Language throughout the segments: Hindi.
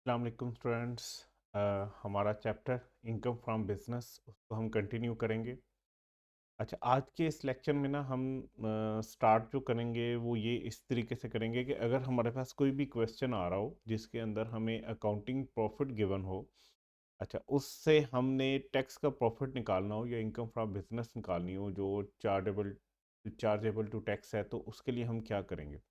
अस्सलाम वालेकुम स्टूडेंट्स। हमारा चैप्टर इनकम फ्रॉम बिजनेस उसको हम कंटिन्यू करेंगे। अच्छा, आज के इस लेक्चर में ना हम स्टार्ट जो करेंगे वो ये इस तरीके से करेंगे कि अगर हमारे पास कोई भी क्वेश्चन आ रहा हो जिसके अंदर हमें अकाउंटिंग प्रॉफिट गिवन हो। अच्छा, उससे हमने टैक्स का प्रॉफिट निकालना हो या इनकम फ्रॉम बिजनेस निकालनी हो जो चार्जेबल टू टैक्स है, तो उसके लिए हम क्या करेंगे।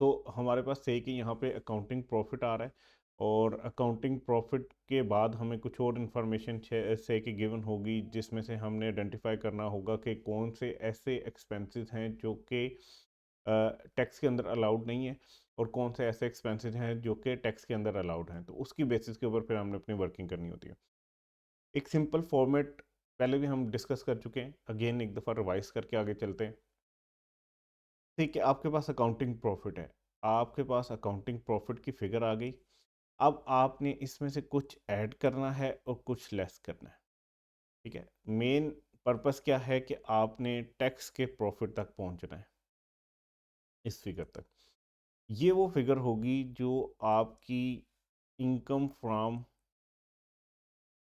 तो हमारे पास से कि यहाँ पे अकाउंटिंग प्रॉफिट आ रहा है और अकाउंटिंग प्रॉफिट के बाद हमें कुछ और इन्फॉर्मेशन से कि गिवन होगी जिसमें से हमने आइडेंटिफाई करना होगा कि कौन से ऐसे एक्सपेंसेस हैं जो कि टैक्स के अंदर अलाउड नहीं है और कौन से ऐसे एक्सपेंसेस हैं जो कि टैक्स के अंदर अलाउड हैं। तो उसकी बेसिस के ऊपर फिर हमने अपनी वर्किंग करनी होती है। एक सिंपल फॉर्मेट पहले भी हम डिस्कस कर चुके हैं, अगेन एक दफ़ा रिवाइज करके आगे चलते हैं। ठीक है, आपके पास अकाउंटिंग प्रॉफिट है, आपके पास अकाउंटिंग प्रॉफिट की फिगर आ गई। अब आपने इसमें से कुछ ऐड करना है और कुछ लेस करना है। ठीक है, मेन पर्पस क्या है कि आपने टैक्स के प्रॉफिट तक पहुंचना है, इस फिगर तक। ये वो फिगर होगी जो आपकी इनकम फ्रॉम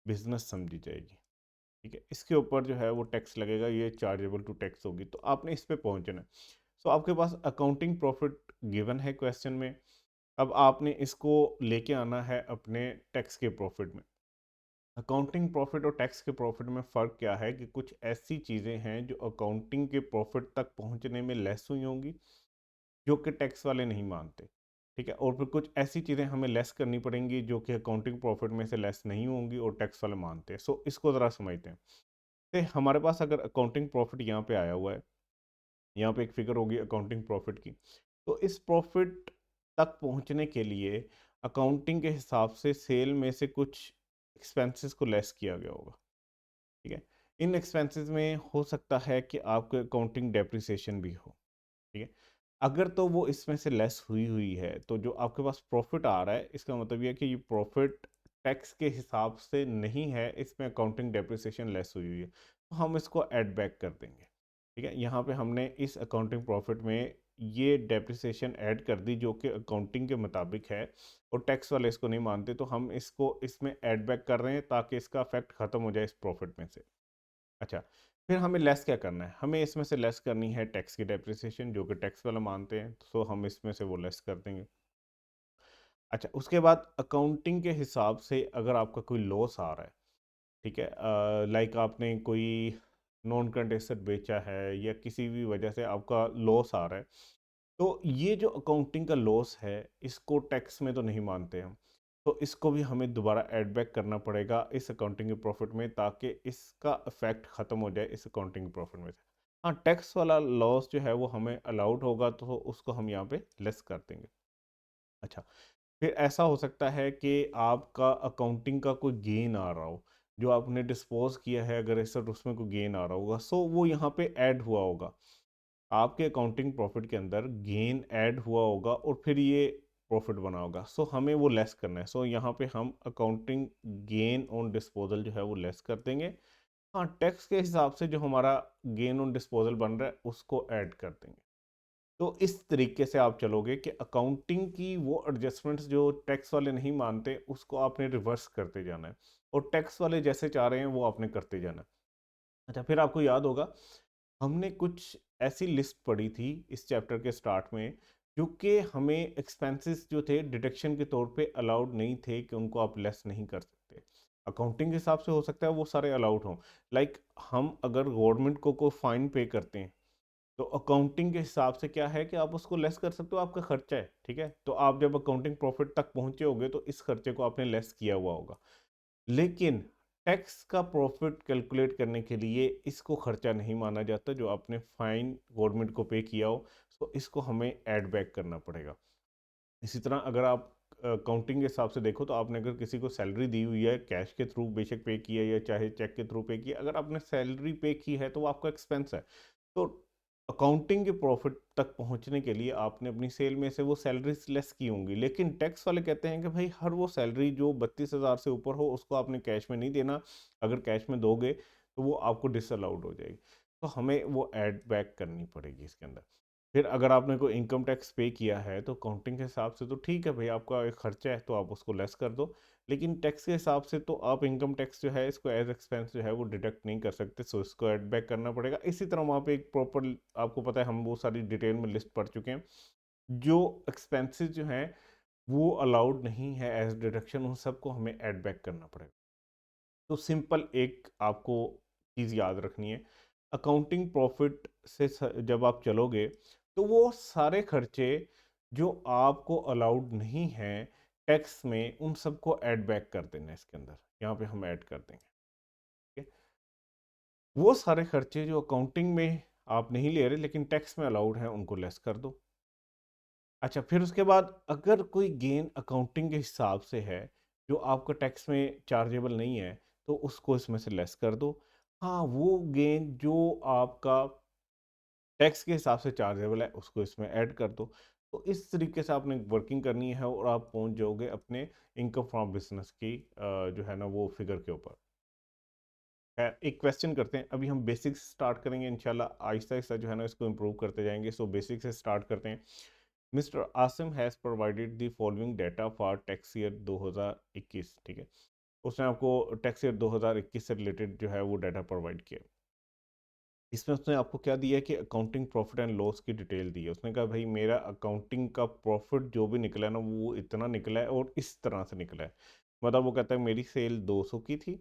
बिजनेस समझी जाएगी। ठीक है, इसके ऊपर जो है वो टैक्स लगेगा, ये चार्जेबल टू टैक्स होगी, तो आपने इस पे पहुंचना है। सो आपके पास अकाउंटिंग प्रॉफिट गिवन है क्वेश्चन में। अब आपने इसको लेके आना है अपने टैक्स के प्रॉफिट में। अकाउंटिंग प्रॉफिट और टैक्स के प्रॉफिट में फ़र्क क्या है कि कुछ ऐसी चीज़ें हैं जो अकाउंटिंग के प्रॉफिट तक पहुंचने में लेस हुई होंगी जो कि टैक्स वाले नहीं मानते। ठीक है, और फिर कुछ ऐसी चीज़ें हमें लेस करनी पड़ेंगी जो कि अकाउंटिंग प्रॉफिट में से लेस नहीं होंगी और टैक्स वाले मानते हैं। सो इसको ज़रा समझते हैं। तो हमारे पास अगर अकाउंटिंग प्रॉफिट यहाँ पे आया हुआ है, यहाँ पे एक फिगर होगी अकाउंटिंग प्रॉफिट की। तो इस प्रॉफिट तक पहुँचने के लिए अकाउंटिंग के हिसाब से सेल में से कुछ एक्सपेंसेस को लेस किया गया होगा। ठीक है, इन एक्सपेंसेस में हो सकता है कि आपको अकाउंटिंग डेप्रिसिएशन भी हो। ठीक है, अगर तो वो इसमें से लेस हुई हुई है तो जो आपके पास प्रॉफिट आ रहा है इसका मतलब ये है कि ये प्रॉफिट टैक्स के हिसाब से नहीं है, इसमें अकाउंटिंग डेप्रिसिएशन लेस हुई हुई है, तो हम इसको ऐड बैक कर देंगे। ठीक है, यहाँ पे हमने इस अकाउंटिंग प्रॉफिट में ये डेप्रिसिएशन ऐड कर दी जो कि अकाउंटिंग के मुताबिक है और टैक्स वाले इसको नहीं मानते, तो हम इसको इसमें ऐड बैक कर रहे हैं ताकि इसका इफेक्ट खत्म हो जाए इस प्रॉफिट में से। अच्छा, फिर हमें लेस क्या करना है, हमें इसमें से लेस करनी है टैक्स की डेप्रिसिएशन जो कि टैक्स वाला मानते हैं, सो हम इसमें से वो लेस कर देंगे। अच्छा, उसके बाद अकाउंटिंग के हिसाब से अगर आपका कोई लॉस आ रहा है, ठीक है, लाइक आपने कोई नॉन करंट एसेट बेचा है या किसी भी वजह से आपका लॉस आ रहा है, तो ये जो अकाउंटिंग का लॉस है इसको टैक्स में तो नहीं मानते हम, तो इसको भी हमें दोबारा ऐड बैक करना पड़ेगा इस अकाउंटिंग के प्रॉफिट में ताकि इसका इफेक्ट ख़त्म हो जाए इस अकाउंटिंग प्रॉफिट में से। हाँ, टैक्स वाला लॉस जो है वो हमें अलाउड होगा तो उसको हम यहाँ पे लेस कर देंगे। अच्छा, फिर ऐसा हो सकता है कि आपका अकाउंटिंग का कोई गेन आ रहा हो, जो आपने डिस्पोज किया है अगर ऐसा, उसमें कोई गेन आ रहा होगा, सो वो यहाँ पे ऐड हुआ होगा आपके अकाउंटिंग प्रॉफिट के अंदर, गेन ऐड हुआ होगा और फिर ये प्रॉफिट बना होगा, सो हमें वो लेस करना है। सो यहाँ पे हम अकाउंटिंग गेन ऑन डिस्पोजल जो है वो लेस कर देंगे। हाँ, टैक्स के हिसाब से जो हमारा गेन ऑन डिस्पोजल बन रहा है उसको ऐड कर देंगे। तो इस तरीके से आप चलोगे कि अकाउंटिंग की वो एडजस्टमेंट्स जो टैक्स वाले नहीं मानते उसको आपने रिवर्स करते जाना है और टैक्स वाले जैसे चाह रहे हैं वो आपने करते जाना है। अच्छा, फिर आपको याद होगा हमने कुछ ऐसी लिस्ट पढ़ी थी इस चैप्टर के स्टार्ट में जो कि हमें एक्सपेंसेस जो थे डिडक्शन के तौर पे अलाउड नहीं थे कि उनको आप लेस नहीं कर सकते। अकाउंटिंग के हिसाब से हो सकता है वो सारे अलाउड हों, लाइक हम अगर गवर्नमेंट को कोई फाइन पे करते हैं तो अकाउंटिंग के हिसाब से क्या है कि आप उसको लेस कर सकते हो, आपका खर्चा है। ठीक है, तो आप जब अकाउंटिंग प्रॉफिट तक पहुंचे होगे तो इस खर्चे को आपने लेस किया हुआ होगा, लेकिन टैक्स का प्रॉफिट कैलकुलेट करने के लिए इसको खर्चा नहीं माना जाता जो आपने फाइन गवर्नमेंट को पे किया हो, तो इसको हमें ऐड बैक करना पड़ेगा। इसी तरह अगर आप अकाउंटिंग के हिसाब से देखो तो आपने अगर किसी को सैलरी दी हुई है कैश के थ्रू बेशक पे किया या चाहे चेक के थ्रू पे किया, अगर आपने सैलरी पे की है तो वो आपका एक्सपेंस है। तो अकाउंटिंग के प्रॉफिट तक पहुंचने के लिए आपने अपनी सेल में से वो सैलरीज लेस की होंगी, लेकिन टैक्स वाले कहते हैं कि भाई हर वो सैलरी जो 32,000 से ऊपर हो उसको आपने कैश में नहीं देना, अगर कैश में दोगे तो वो आपको डिसअलाउड हो जाएगी, तो हमें वो ऐड बैक करनी पड़ेगी इसके अंदर। फिर अगर आपने कोई इनकम टैक्स पे किया है तो अकाउंटिंग के हिसाब से तो ठीक है भाई, आपका एक खर्चा है तो आप उसको लेस कर दो। लेकिन टैक्स के हिसाब से तो आप इनकम टैक्स जो है इसको एज एक्सपेंस जो है वो डिडक्ट नहीं कर सकते, सो इसको ऐड बैक करना पड़ेगा। इसी तरह वहाँ पे एक प्रॉपर, आपको पता है हम वो सारी डिटेल में लिस्ट पढ़ चुके हैं, जो एक्सपेंसेस जो हैं वो अलाउड नहीं है एज डिडक्शन, उन सबको हमें ऐड बैक करना पड़ेगा। तो सिंपल एक आपको चीज़ याद रखनी है, अकाउंटिंग प्रॉफिट से जब आप चलोगे तो वो सारे खर्चे जो आपको अलाउड नहीं हैं टैक्स में, उन सबको ऐड बैक कर देना है इसके अंदर, यहाँ पे हम ऐड कर देंगे। ठीक है? वो सारे खर्चे जो अकाउंटिंग में आप नहीं ले रहे लेकिन टैक्स में अलाउड हैं उनको लेस कर दो। अच्छा, फिर उसके बाद अगर कोई गेन अकाउंटिंग के हिसाब से है जो आपका टैक्स में चार्जेबल नहीं है, तो उसको इसमें से लेस कर दो। हाँ, वो गेन जो आपका टैक्स के हिसाब से चार्जेबल है उसको इसमें ऐड कर दो। तो इस तरीके से आपने वर्किंग करनी है और आप पहुंच जाओगे अपने इनकम फ्रॉम बिजनेस की जो है ना वो फिगर के ऊपर। एक क्वेश्चन करते हैं, अभी हम बेसिक्स स्टार्ट करेंगे इंशाल्लाह, आहिस्ता आहिस्ता जो है ना इसको इम्प्रूव करते जाएंगे। सो बेसिक से स्टार्ट करते हैं। Mister Asim has provided the following data for tax year 2021। ठीक है, उसने आपको टैक्स ईयर 2021 से रिलेटेड जो है वो डाटा प्रोवाइड किया। इसमें उसने आपको क्या दिया है कि अकाउंटिंग प्रॉफिट एंड लॉस की डिटेल दी है। उसने कहा भाई मेरा अकाउंटिंग का प्रॉफिट जो भी निकला है ना वो इतना निकला है और इस तरह से निकला है। मतलब वो कहता है मेरी सेल 200 की थी,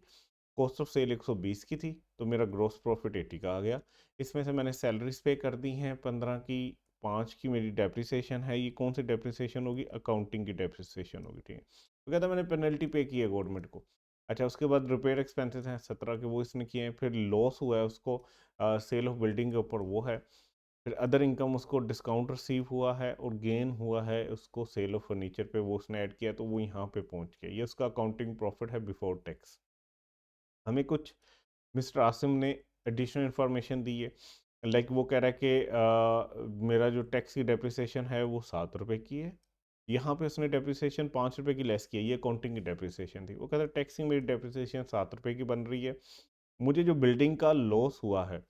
कॉस्ट ऑफ सेल 120 की थी, तो मेरा ग्रॉस प्रॉफिट 80 का आ गया। इसमें से मैंने सैलरीज पे कर दी हैं 15 की, 5 की मेरी डेप्रिसिएशन है। ये कौन सी डेप्रिसिएशन होगी? अकाउंटिंग की डेप्रिसिएशन होगी। ठीक है, तो कहता है मैंने पेनल्टी पे की है गवर्नमेंट को। अच्छा, उसके बाद रिपेयर एक्सपेंसेस हैं 17 के, वो इसने किए हैं। फिर लॉस हुआ है उसको सेल ऑफ बिल्डिंग के ऊपर, वो है। फिर अदर इनकम उसको डिस्काउंट रिसीव हुआ है, और गेन हुआ है उसको सेल ऑफ फर्नीचर पे, वो उसने ऐड किया, तो वो यहाँ पे पहुँच गया। ये उसका अकाउंटिंग प्रॉफिट है बिफोर टैक्स। हमें कुछ मिस्टर आसिम ने एडिशनल इन्फॉर्मेशन दी है। लाइक वो कह रहा है कि मेरा जो टैक्स की डेप्रिसिएशन है वो 7 रुपये की है। यहाँ पे उसने डेप्रिसिएशन 5 रुपये की लेस की है, ये अकाउंटिंग की डेप्रिसिएशन थी। वो कहता है टैक्स की मेरी डेप्रिसिएशन 7 रुपये की बन रही है। मुझे जो बिल्डिंग का लॉस हुआ है,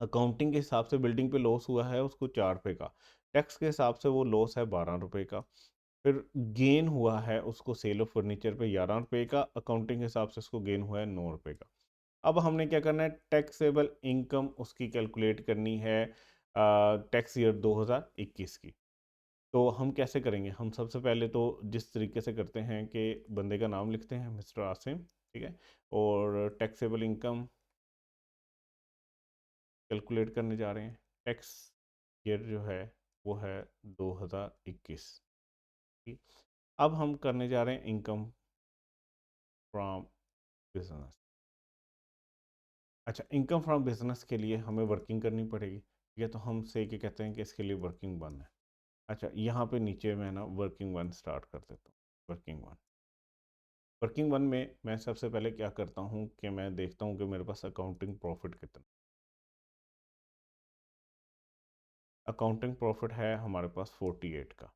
अकाउंटिंग के हिसाब से बिल्डिंग पे लॉस हुआ है उसको 4 रुपये का, टैक्स के हिसाब से वो लॉस है 12 रुपये का। फिर गेन हुआ है उसको सेल ऑफ फर्नीचर पे 11 रुपये का, अकाउंटिंग के हिसाब से उसको गेन हुआ है 9 रुपये का। अब हमने क्या करना है, टैक्सेबल इनकम उसकी कैलकुलेट करनी है टैक्स ईयर 2021 की। तो हम कैसे करेंगे? हम सबसे पहले तो जिस तरीके से करते हैं कि बंदे का नाम लिखते हैं मिस्टर आसिम, ठीक है, और टैक्सेबल इनकम कैलकुलेट करने जा रहे हैं। टैक्स ईयर जो है वो है 2021। ठीक, अब हम करने जा रहे हैं इनकम फ्रॉम बिजनेस। अच्छा, इनकम फ्रॉम बिजनेस के लिए हमें वर्किंग करनी पड़ेगी। ठीक है, तो हम से कि कहते हैं कि इसके लिए वर्किंग वन है। अच्छा, यहाँ पे नीचे मैं ना वर्किंग वन स्टार्ट कर देता हूँ। वर्किंग वन, वर्किंग वन में मैं सबसे पहले क्या करता हूँ कि मैं देखता हूँ कि मेरे पास अकाउंटिंग प्रॉफिट कितना। अकाउंटिंग प्रॉफिट है हमारे पास 48 का।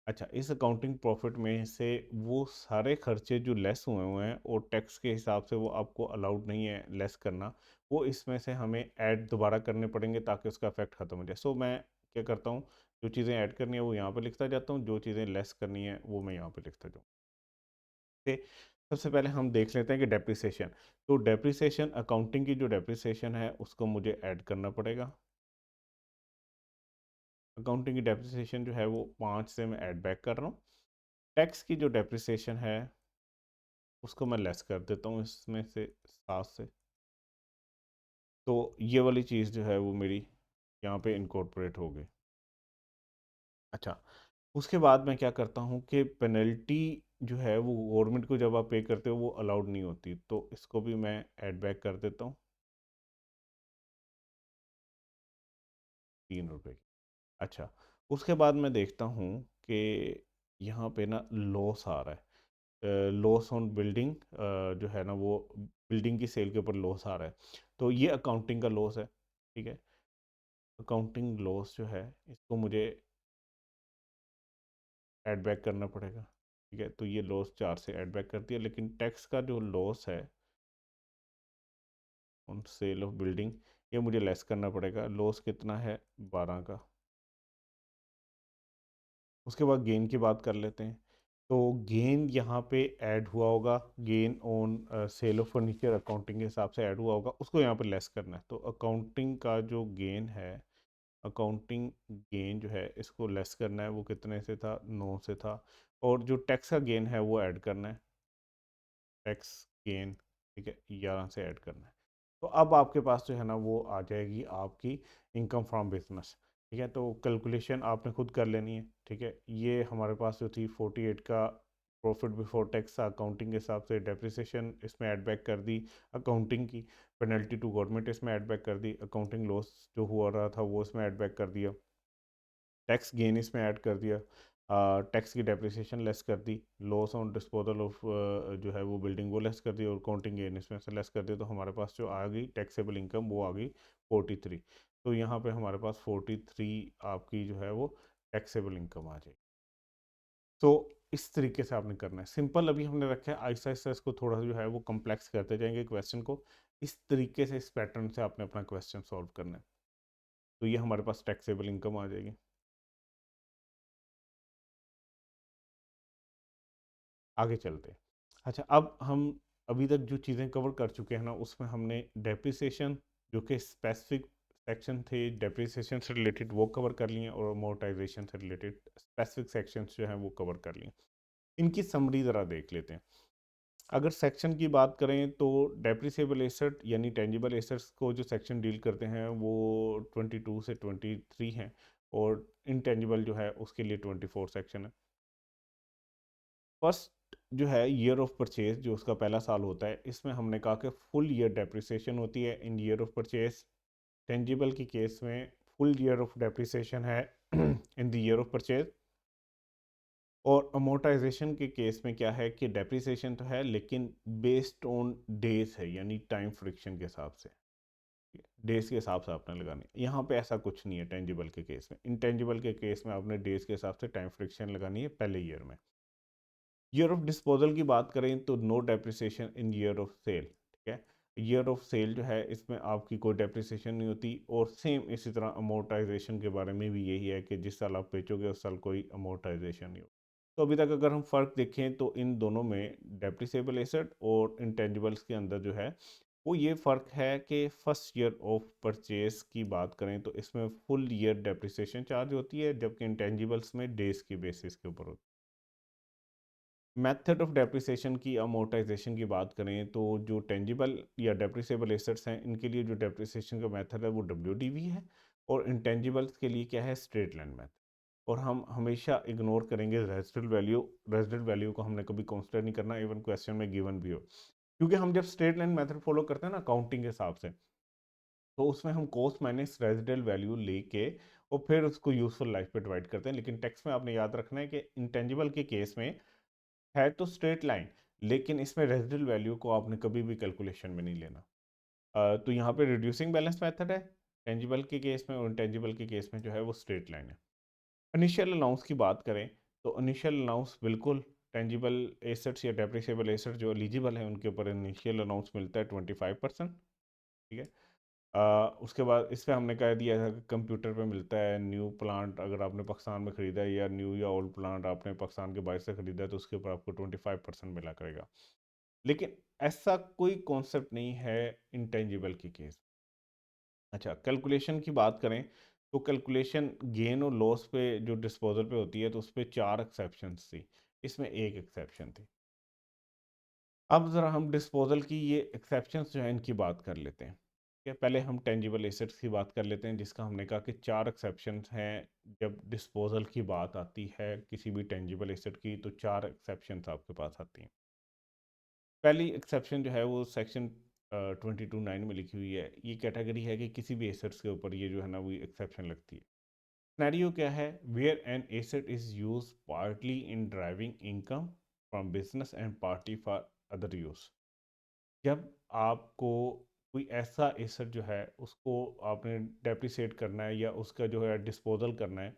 अच्छा, इस अकाउंटिंग प्रॉफिट में से वो सारे खर्चे जो लेस हुए हुए हैं और टैक्स के हिसाब से वो आपको अलाउड नहीं है लेस करना, वो इसमें से हमें ऐड दोबारा करने पड़ेंगे ताकि उसका इफेक्ट खत्म हो जाए। सो मैं क्या करता हूँ, जो चीज़ें ऐड करनी है वो यहाँ पे लिखता जाता हूँ, जो चीज़ें लेस करनी है वो मैं यहाँ पे लिखता जाऊँ। ठीक, सबसे पहले हम देख लेते हैं कि डेप्रिसिएशन। तो डेप्रिसिएशन, अकाउंटिंग की जो डेप्रिसिएशन है उसको मुझे ऐड करना पड़ेगा। अकाउंटिंग की डेप्रिसिएशन जो है वो 5 से मैं ऐड बैक कर रहा हूँ। टैक्स की जो डेप्रिसिएशन है उसको मैं लेस कर देता हूँ इसमें से 7 से। तो ये वाली चीज़ जो है वो मेरी यहाँ पे इनकॉर्पोरेट हो गई। अच्छा, उसके बाद मैं क्या करता हूँ कि पेनल्टी जो है वो गवर्नमेंट को जब आप पे करते हो वो अलाउड नहीं होती, तो इसको भी मैं ऐड बैक कर देता हूँ 3 रुपये की। अच्छा, उसके बाद मैं देखता हूँ कि यहाँ पे ना लॉस आ रहा है, लॉस ऑन बिल्डिंग, जो है ना वो बिल्डिंग की सेल के ऊपर लॉस आ रहा है। तो ये अकाउंटिंग का लॉस है। ठीक है, अकाउंटिंग लॉस जो है इसको मुझे ऐड बैक करना पड़ेगा। ठीक है, तो ये लॉस 4 से ऐड बैक कर दिया, लेकिन टैक्स का जो लॉस है ऑन सेल ऑफ बिल्डिंग ये मुझे लेस करना पड़ेगा। लॉस कितना है? 12 का। उसके बाद गेन की बात कर लेते हैं। तो गेन यहाँ पे ऐड हुआ होगा, gain on sale of furniture accounting के हिसाब से ऐड हुआ होगा, उसको यहाँ पे लेस करना है। तो अकाउंटिंग का जो गेन है, अकाउंटिंग गेन जो है इसको लेस करना है। वो कितने से था? 9 से था। और जो टैक्स का गेन है वो ऐड करना है, टैक्स गेन, ठीक है, 11 से ऐड करना है। तो अब आपके पास जो है ना वो आ जाएगी आपकी इनकम फ्रॉम बिजनेस। ठीक है, तो कैलकुलेशन आपने खुद कर लेनी है। ठीक है, ये हमारे पास जो थी 48 का प्रॉफिट बिफोर टैक्स था अकाउंटिंग के हिसाब से, डेप्रिसिएशन इसमें ऐड बैक कर दी अकाउंटिंग की, पेनल्टी टू गवर्नमेंट इसमें ऐड बैक कर दी, अकाउंटिंग लॉस जो हुआ रहा था वो इसमें ऐड बैक कर दिया, टैक्स गेन इसमें ऐड कर दिया, टैक्स की डेप्रिसिएशन लेस कर दी, लॉस ऑन डिस्पोजल ऑफ जो है वो बिल्डिंग वो लेस कर दी, और काउंटिंग गेन इसमें से लेस कर दिया। तो हमारे पास जो आ गई टैक्सेबल इनकम वो आ गई 43। तो यहाँ पे हमारे पास 43 आपकी जो है वो टैक्सेबल इनकम आ जाएगी। तो इस तरीके से आपने करना है। सिंपल अभी हमने रखा है, आहिस्ता आहिस्ता इसको थोड़ा सा जो है वो कम्प्लेक्स करते जाएंगे क्वेश्चन को। इस तरीके से, इस पैटर्न से आपने अपना क्वेश्चन सॉल्व करना है। तो ये हमारे पास टैक्सेबल इनकम आ जाएगी। आगे चलते हैं। अच्छा, अब हम अभी तक जो चीज़ें कवर कर चुके हैं ना, उसमें हमने डेप्रिसिएशन जो कि स्पेसिफिक सेक्शन थे डेप्रिसिएशन से रिलेटेड वो कवर कर लिए, और अमोर्टाइजेशन से रिलेटेड स्पेसिफिक सेक्शंस जो हैं वो कवर कर लिए। इनकी समरी ज़रा देख लेते हैं। अगर सेक्शन की बात करें तो डेप्रिसिएबल एसेट यानी टेंजिबल एसेट्स को जो सेक्शन डील करते हैं वो 22 से 23 हैं, और इनटेंजिबल जो है उसके लिए 24 सेक्शन है। फर्स्ट जो है ईयर ऑफ परचेज, जो उसका पहला साल होता है, इसमें हमने कहा कि फुल ईयर डेप्रिसिएशन होती है इन ईयर ऑफ परचेज। टेंजिबल की केस में फुल ईयर ऑफ डेप्रिसिएशन है in the year of purchase. और अमोर्टाइजेशन के केस में क्या है कि डेप्रिसिएशन तो है लेकिन बेस्ड ऑन डेज है, यानी टाइम फ्रिक्शन के हिसाब से, डेज के हिसाब से आपने लगानी है। यहाँ पे ऐसा कुछ नहीं है टेंजिबल के केस में। इंटेंजिबल के केस में आपने डेज के हिसाब से टाइम फ्रिक्शन लगानी है पहले ईयर में। ईयर ऑफ डिस्पोजल की बात करें तो no depreciation in year of sale. ठीक है, ईयर ऑफ सेल जो है इसमें आपकी कोई डेप्रिसिएशन नहीं होती। और सेम इसी तरह अमोर्टाइजेशन के बारे में भी यही है कि जिस साल आप बेचोगे उस साल कोई अमोर्टाइजेशन नहीं हो। तो अभी तक अगर हम फ़र्क देखें तो इन दोनों में, डेप्रिसिएबल एसेट और इंटेंजिबल्स के अंदर जो है वो ये फ़र्क है कि फर्स्ट ईयर ऑफ परचेज की बात करें तो इसमें फुल ईयर डेप्रिसिएशन चार्ज होती है, जबकि इंटेंजिबल्स में डेज की बेसिस के ऊपर होती है। मेथड ऑफ डेप्रिसिएशन की, अमोर्टाइजेशन की बात करें तो जो टेंजिबल या डेप्रिसिएबल एसेट्स हैं इनके लिए जो डेप्रिसिएशन का मेथड है वो डब्ल्यूडीवी है, और इंटेंजिबल्स के लिए क्या है? Straight line method. और हम हमेशा इग्नोर करेंगे रेजिडुअल वैल्यू। रेजिडुअल वैल्यू को हमने कभी कंसिडर नहीं करना, इवन क्वेश्चन में गिवन भी हो। क्योंकि हम जब स्ट्रेट लाइन मेथड फॉलो करते हैं ना अकाउंटिंग के हिसाब से, तो उसमें हम कॉस्ट माइनस रेजिडुअल वैल्यू लेके और फिर उसको यूजफुल लाइफ पे डिवाइड करते हैं। लेकिन टैक्स में आपने याद रखना है कि इंटेंजिबल के केस में है तो स्ट्रेट लाइन, लेकिन इसमें रेजिडुअल वैल्यू को आपने कभी भी कैलकुलेशन में नहीं लेना। तो यहाँ पे रिड्यूसिंग बैलेंस मेथड है टेंजिबल के केस में, और इंटेंजिबल के केस में जो है वो स्ट्रेट लाइन है। इनिशियल अलाउंस की बात करें तो इनिशियल अलाउंस बिल्कुल टेंजिबल एसेट्स या डेप्रिसिएबल एसेट जो एलिजिबल है उनके ऊपर इनिशियल अलाउंस मिलता है 25%। ठीक है, उसके बाद इस पे हमने कह दिया था कि कंप्यूटर पे मिलता है। न्यू प्लांट अगर आपने पाकिस्तान में ख़रीदा है, या न्यू या ओल्ड प्लांट आपने पाकिस्तान के बाहर से ख़रीदा है, तो उसके ऊपर आपको 25% मिला करेगा। लेकिन ऐसा कोई कॉन्सेप्ट नहीं है इंटेंजिबल की केस। अच्छा, कैलकुलेशन की बात करें तो कैलकुलेशन गेन और लॉस पे जो डिस्पोजल पे होती है तो उस पर 4 एक्सेप्शंस थी, इसमें एक एक्सेप्शन थी। अब ज़रा हम डिस्पोजल की ये एक्सेप्शंस जो है इनकी बात कर लेते हैं। ठीक है, पहले हम टेंजिबल एसेट्स की बात कर लेते हैं, जिसका हमने कहा कि 4 एक्सेप्शंस हैं जब डिस्पोजल की बात आती है किसी भी टेंजिबल एसेट की, तो 4 एक्सेप्शंस आपके पास आती हैं। पहली एक्सेप्शन जो है वो सेक्शन 22(9) में लिखी हुई है। ये कैटेगरी है कि किसी भी एसेट्स के ऊपर ये जो है ना वो एक्सेप्शन लगती है। सिनेरियो क्या है? Where an asset is use partly in driving income from business and partly for other use. जब आपको कोई ऐसा एसेट जो है उसको आपने डेप्रिसिएट करना है या उसका जो है डिस्पोजल करना है,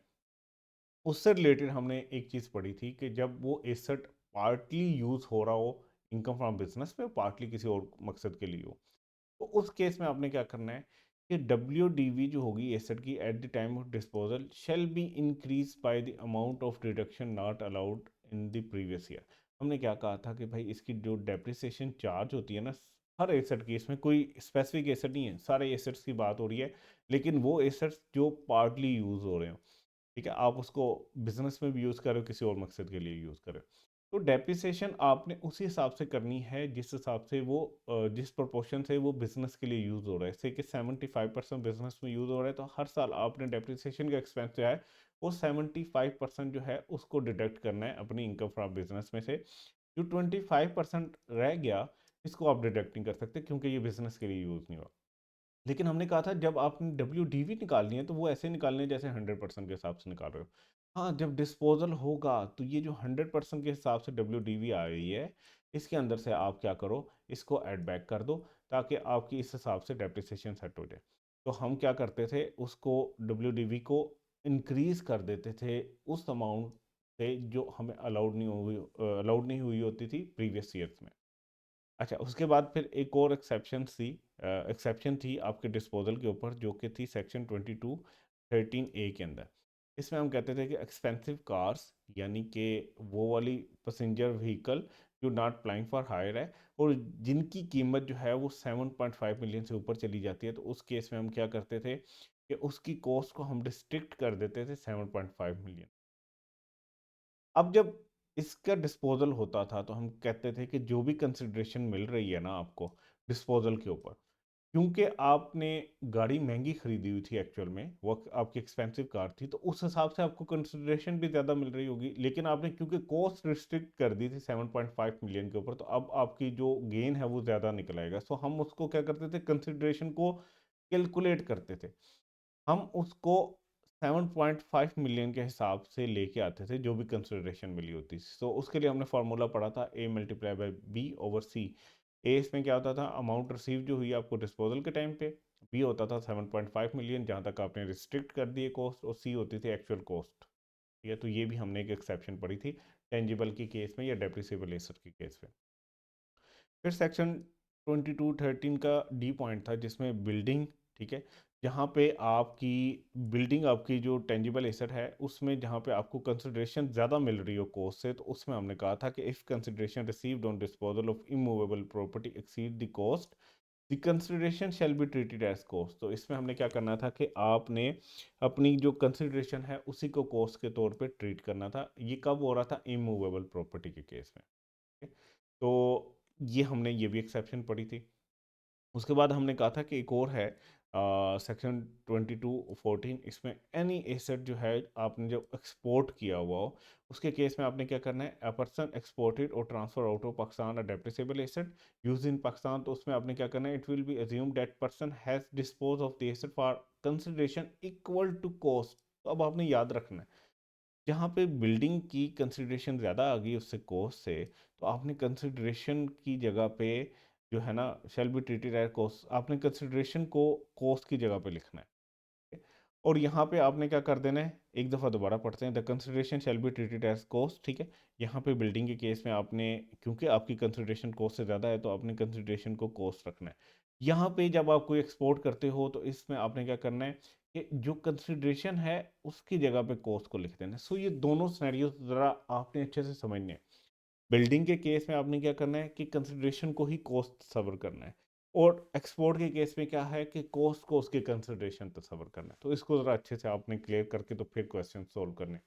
उससे रिलेटेड हमने एक चीज़ पढ़ी थी कि जब वो एसेट पार्टली यूज़ हो रहा हो इनकम फ्रॉम बिजनेस में, पार्टली किसी और मकसद के लिए हो, तो उस केस में आपने क्या करना है कि WDV जो होगी एसेट की at the time of disposal shall be increase by the amount of deduction not allowed in the previous year. हमने क्या कहा था कि भाई इसकी जो डेप्रिसिएशन चार्ज होती है ना, हर एसेट की, इसमें कोई स्पेसिफिक एसेट नहीं है, सारे एसेट्स की बात हो रही है, लेकिन वो एसेट्स जो पार्टली यूज हो रहे हो, ठीक है, आप उसको बिजनेस में भी यूज़ कर रहे हो, किसी और मकसद के लिए यूज़ कर रहे हो, तो डेप्रिसिएशन आपने उसी हिसाब से करनी है जिस हिसाब से वो जिस प्रोपोर्शन से वो बिजनेस के लिए यूज़ हो रहा है। जैसे कि 75% बिजनेस में यूज़ हो रहा है, तो हर साल आपने डेप्रिसिएशन का एक्सपेंस जो है वो 75% जो है उसको डिडक्ट करना है अपनी इनकम फ्रॉम बिजनेस में से। जो 25% रह गया, इसको आप डिडक्ट नहीं कर सकते क्योंकि ये बिजनेस के लिए यूज़ नहीं हुआ। लेकिन हमने कहा था जब आपने WDV निकालनी है तो वो ऐसे निकालनी है जैसे 100% के हिसाब से निकाल रहे हो। हाँ, जब डिस्पोजल होगा तो ये जो 100% के हिसाब से WDV आ रही है, इसके अंदर से आप क्या करो, इसको ऐड बैक कर दो ताकि आपकी इस हिसाब से डेप्रिसिएशन सेट हो जाए। तो हम क्या करते थे, उसको WDV को इंक्रीज कर देते थे उस अमाउंट से जो हमें अलाउड नहीं हुई होती थी प्रीवियस ईयर्स में। अच्छा, उसके बाद फिर एक और एक्सेप्शन थी आपके डिस्पोजल के ऊपर, जो कि थी सेक्शन 22(13)(a) के अंदर। इसमें हम कहते थे कि एक्सपेंसिव कार्स, यानी कि वो वाली पैसेंजर व्हीकल जो नॉट अप्लाइंग फॉर हायर है और जिनकी कीमत जो है वो 7.5 मिलियन से ऊपर चली जाती है, तो उस केस में हम क्या करते थे कि उसकी कॉस्ट को हम रिस्ट्रिक्ट कर देते थे 7.5 मिलियन। अब जब इसका डिस्पोजल होता था तो हम कहते थे कि जो भी कंसिडरेशन मिल रही है ना आपको डिस्पोजल के ऊपर, क्योंकि आपने गाड़ी महंगी खरीदी हुई थी, एक्चुअल में वो आपकी एक्सपेंसिव कार थी, तो उस हिसाब से आपको कंसिडरेशन भी ज़्यादा मिल रही होगी, लेकिन आपने क्योंकि कॉस्ट रिस्ट्रिक्ट कर दी थी 7.5 मिलियन के ऊपर, तो अब आपकी जो गेन है वो ज़्यादा निकल आएगा। सो हम उसको क्या करते थे, कंसिडरेशन को कैलकुलेट करते थे, हम उसको 7.5 मिलियन के हिसाब से लेके आते थे जो भी कंसिडरेशन मिली होती। सो उसके लिए हमने फार्मूला पढ़ा था A × B/C। ए इसमें क्या होता था, अमाउंट रिसीव जो हुई आपको डिस्पोजल के टाइम पे, बी होता था 7.5 मिलियन जहाँ तक आपने रिस्ट्रिक्ट कर दिए कॉस्ट, और सी होती थी एक्चुअल कॉस्ट। ठीक है, तो ये भी हमने एक एक्सेप्शन पढ़ी थी टेंजिबल की केस में या डेप्रिसिएबल एसेट की केस में। फिर सेक्शन 22(13) का डी पॉइंट था जिसमें बिल्डिंग, ठीक है, जहाँ पे आपकी बिल्डिंग, आपकी जो टेंजिबल एसेट है उसमें जहाँ पे आपको कंसिडरेशन ज़्यादा मिल रही हो कॉस्ट से, तो उसमें हमने कहा था कि if consideration received on disposal of immovable property exceed the cost, the consideration shall be treated as cost. तो इसमें हमने क्या करना था कि आपने अपनी जो कंसिडरेशन है उसी को कॉस्ट के तौर पे ट्रीट करना था। ये कब हो रहा था, इमूवेबल प्रॉपर्टी के केस में। तो ये हमने ये भी एक्सेप्शन पढ़ी थी। उसके बाद हमने कहा था कि एक और है सेक्शन 22(14), इसमें एनी एसेट जो है आपने जब एक्सपोर्ट किया हुआ हो उसके केस में आपने क्या करना है, a person exported or transfer out of Pakistan a depreciable asset use in Pakistan, तो उसमें आपने क्या करना है, it will be assume that person has dispose of the asset for consideration equal to cost. तो अब आपने याद रखना है, जहाँ पे बिल्डिंग की कंसिडरेशन ज़्यादा आ गई उससे कॉस्ट से, तो आपने कंसिडरेशन की जगह पे जो है ना, shall be treated as cost, आपने कंसिडरेशन को कॉस्ट की जगह पे लिखना है। और यहाँ पे आपने क्या कर देना है, एक दफ़ा दोबारा पढ़ते हैं, the consideration shall be treated as cost. ठीक है, यहाँ पे बिल्डिंग के केस में आपने, क्योंकि आपकी कंसिडरेशन कॉस्ट से ज़्यादा है, तो आपने कंसिडरेशन को कॉस्ट रखना है। यहाँ पे जब आप कोई एक्सपोर्ट करते हो तो इसमें आपने क्या करना है कि जो कंसिडरेशन है उसकी जगह पे कॉस्ट को लिख देना है। सो ये दोनों सिनेरियो ज़रा आपने अच्छे से समझने हैं। बिल्डिंग के केस में आपने क्या करना है कि कंसिडरेशन को ही कॉस्ट तस्वर करना है, और एक्सपोर्ट के केस में क्या है कि कॉस्ट को उसके कंसिडरेशन तस्वर करना है। तो इसको ज़रा अच्छे से आपने क्लियर करके तो फिर क्वेश्चन सोल्व करने।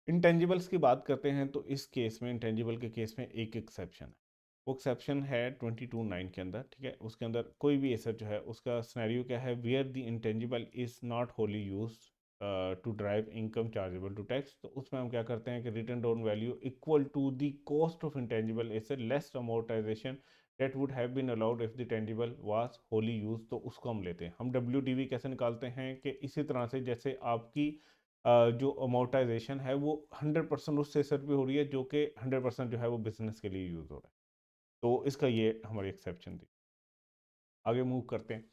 इंटेंजिबल्स की बात करते हैं तो इस केस में, इंटेंजिबल के केस में एक एक्सेप्शन है, वो एक्सेप्शन है 22(9) के अंदर। ठीक है, उसके अंदर कोई भी एसेट जो है उसका सिनेरियो क्या है, where the intangible is not wholly use to drive income chargeable to tax, तो उसमें हम क्या करते हैं कि written down value equal to the cost of intangible asset less amortisation that would have been allowed if the tangible was wholly used, तो उसको हम लेते हैं। हम WDV कैसे निकालते हैं कि इसी तरह से जैसे आपकी जो अमोर्टाइजेशन है वो 100% उस एसेट पे हो रही है जो कि 100% जो है वो बिजनेस के लिए यूज हो रहा है। तो इसका ये हमारी एक्सेप्शन थी। आगे मूव करते हैं,